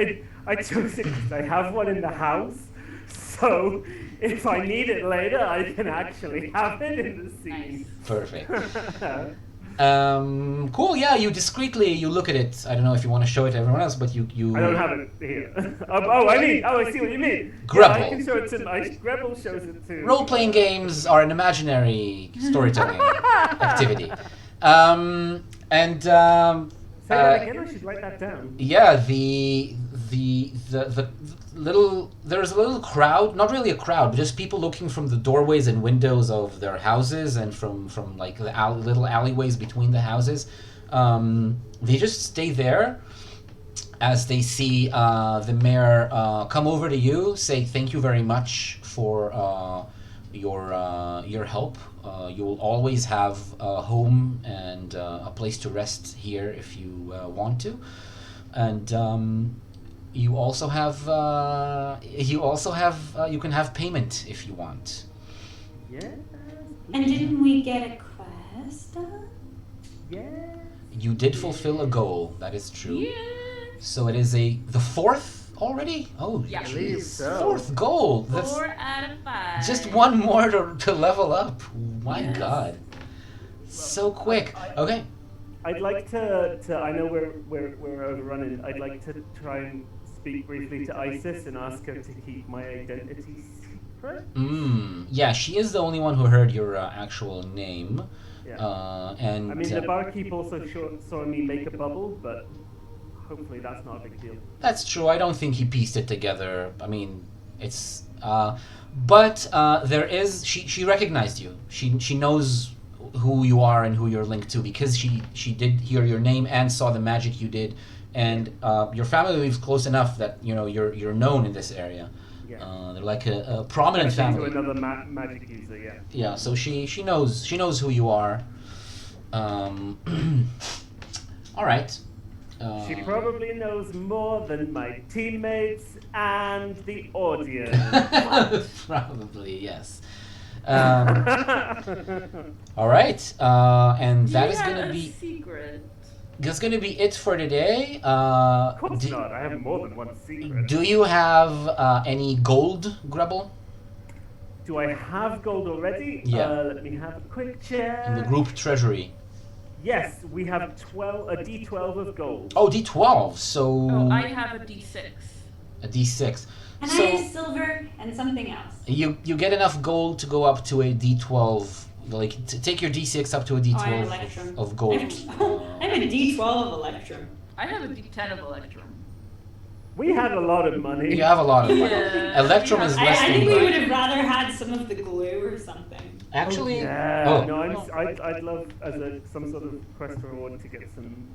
Speaker 3: I chose it because I have one in the house, so if I need it later, I can actually have it in the scene.
Speaker 1: Perfect. Cool. Yeah, you look at it. I don't know if you want to show it to everyone else, but you.
Speaker 3: I don't have it here. I see what you mean.
Speaker 1: Grapple.
Speaker 3: Yeah, I can show it to. Grapple shows it to.
Speaker 1: Role-playing games are an imaginary storytelling activity.
Speaker 3: Say that again. I should write that down.
Speaker 1: Yeah, the little, there's a little crowd, not really a crowd, but just people looking from the doorways and windows of their houses and from like the little alleyways between the houses. They just stay there as they see the mayor come over to you, say thank you very much for your help. You will always have a home and a place to rest here if you want to, and you also have you can have payment if you want.
Speaker 3: Yes.
Speaker 6: And didn't we get a quest done?
Speaker 3: Yes.
Speaker 1: You did fulfill a goal. That is true.
Speaker 2: Yes.
Speaker 1: So it is the fourth already. Oh,
Speaker 2: Yeah.
Speaker 3: I believe
Speaker 1: jeez.
Speaker 3: so.
Speaker 1: Fourth goal. That's
Speaker 2: 4 out of 5.
Speaker 1: just one more to level up. My
Speaker 2: Yes.
Speaker 1: God. So quick. Okay.
Speaker 3: I'd like to. I know we're overrunning. I'd like to try and speak briefly to Isis and ask her to keep my identity secret.
Speaker 1: Yeah, she is the only one who heard your actual name.
Speaker 3: Yeah.
Speaker 1: And
Speaker 3: I mean, the barkeep also saw me make a bubble, but hopefully that's not a big deal.
Speaker 1: That's true. I don't think he pieced it together. I mean, it's. But there is. She recognized you. She knows who you are and who you're linked to because she did hear your name and saw the magic you did, and your family lives close enough that you're known in this area.
Speaker 3: Yeah.
Speaker 1: They're like a prominent family.
Speaker 3: To another magic user, yeah.
Speaker 1: Yeah. So she knows who you are. All right.
Speaker 3: She probably knows more than my teammates and the audience.
Speaker 1: Probably, yes. All right, and that is going to be
Speaker 2: secret.
Speaker 1: that's going to be it for today.
Speaker 3: Of course not. I have more than one secret.
Speaker 1: Do you have any gold, Grebel?
Speaker 3: Do I have gold already?
Speaker 1: Yeah.
Speaker 3: Let me have a quick check.
Speaker 1: In the group treasury.
Speaker 3: Yes, we have a D12 of gold.
Speaker 1: Oh, D12. So
Speaker 2: Oh, I have a D6.
Speaker 1: a D6.
Speaker 6: And
Speaker 1: So
Speaker 6: I have silver and something else.
Speaker 1: you get enough gold to go up to a D12. Like take your D6 up to a D12
Speaker 6: Oh, I have Electrum.
Speaker 1: of gold.
Speaker 5: I have a D12 of Electrum.
Speaker 2: I have a D10 of Electrum.
Speaker 3: We had a lot of money.
Speaker 1: You have a lot of money.
Speaker 2: Yeah.
Speaker 1: Electrum is
Speaker 2: I
Speaker 1: less
Speaker 5: I
Speaker 1: than
Speaker 5: think we
Speaker 1: gold.
Speaker 5: would have rather had some of the glue or something.
Speaker 1: Actually,
Speaker 3: Yeah.
Speaker 1: oh.
Speaker 3: No, I'd love as some sort of quest reward to get some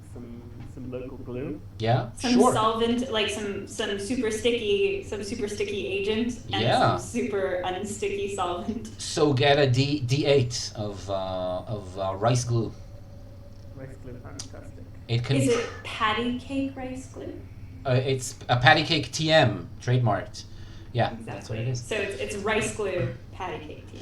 Speaker 3: local glue.
Speaker 1: Yeah,
Speaker 5: Some
Speaker 1: sure.
Speaker 5: solvent, like some super sticky agent and
Speaker 1: Yeah.
Speaker 5: some super unsticky solvent.
Speaker 1: So get a D8 of rice glue.
Speaker 3: Rice glue, fantastic.
Speaker 1: It can.
Speaker 5: Is it patty cake rice glue?
Speaker 1: It's a patty cake TM trademarked. Yeah,
Speaker 5: Exactly.
Speaker 1: that's what it is.
Speaker 5: So it's rice glue patty cake. Yeah.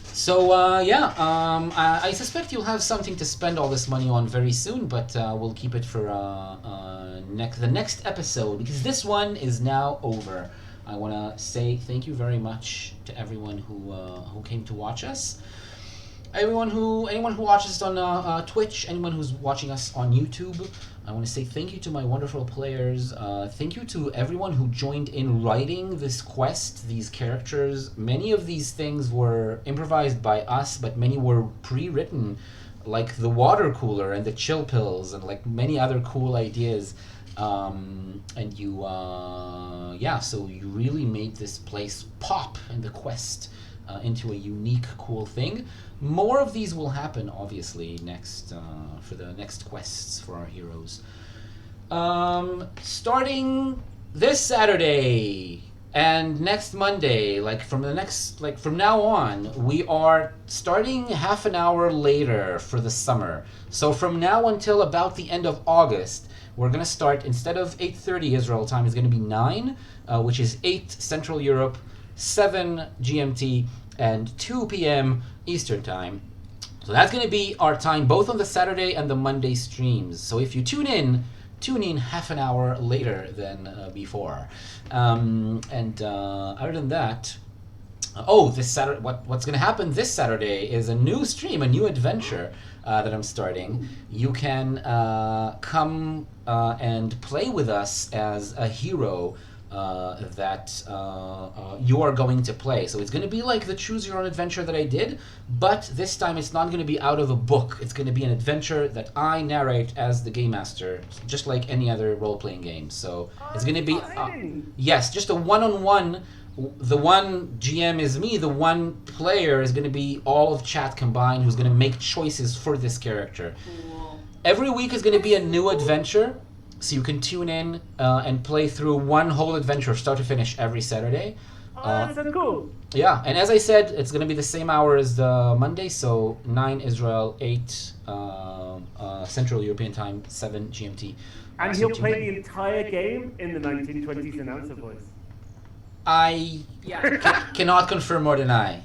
Speaker 1: So I suspect you'll have something to spend all this money on very soon, but we'll keep it for the next episode because this one is now over. I want to say thank you very much to everyone who came to watch us. Anyone who watches us on Twitch, anyone who's watching us on YouTube, I want to say thank you to my wonderful players. Thank you to everyone who joined in writing this quest, these characters. Many of these things were improvised by us, but many were pre-written, like the water cooler and the chill pills and like many other cool ideas. And you, so you really made this place pop in the quest into a unique, cool thing. More of these will happen, obviously, next for the next quests for our heroes. Starting this Saturday and next Monday, from now on, we are starting half an hour later for the summer. So from now until about the end of August, we're going to start, instead of 8:30 Israel time, it's going to be 9, which is 8 Central Europe, 7 GMT, and 2 p.m. Eastern Time. So that's going to be our time both on the Saturday and the Monday streams. So if you tune in half an hour later than before. Other than that, this Saturday, what's going to happen this Saturday is a new stream, a new adventure that I'm starting. You can come and play with us as a hero that you are going to play. So it's going to be like the Choose Your Own Adventure that I did, but this time it's not going to be out of a book. It's going to be an adventure that I narrate as the Game Master, just like any other role-playing game. So it's going to be, yes, just a one-on-one. The one GM is me, the one player is going to be all of chat combined who's going to make choices for this character.
Speaker 2: Cool.
Speaker 1: Every week is going to be a new adventure. So you can tune in and play through one whole adventure, start to finish, every Saturday.
Speaker 3: That's so cool.
Speaker 1: Yeah, and as I said, it's going to be the same hour as the Monday, so 9 Israel, 8 Central European Time, 7 GMT.
Speaker 3: And he'll play the entire game in the 1920s announcer voice.
Speaker 1: I cannot confirm or deny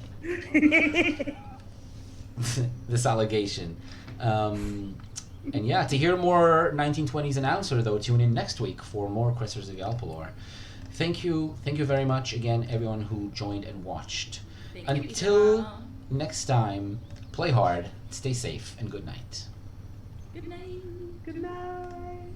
Speaker 1: this allegation. And yeah, to hear more 1920s announcer, though, tune in next week for more Questers of Yalpelor. Thank you very much again, everyone who joined and watched. Until next time, play hard, stay safe, and good night.
Speaker 2: Good night.
Speaker 3: Good night.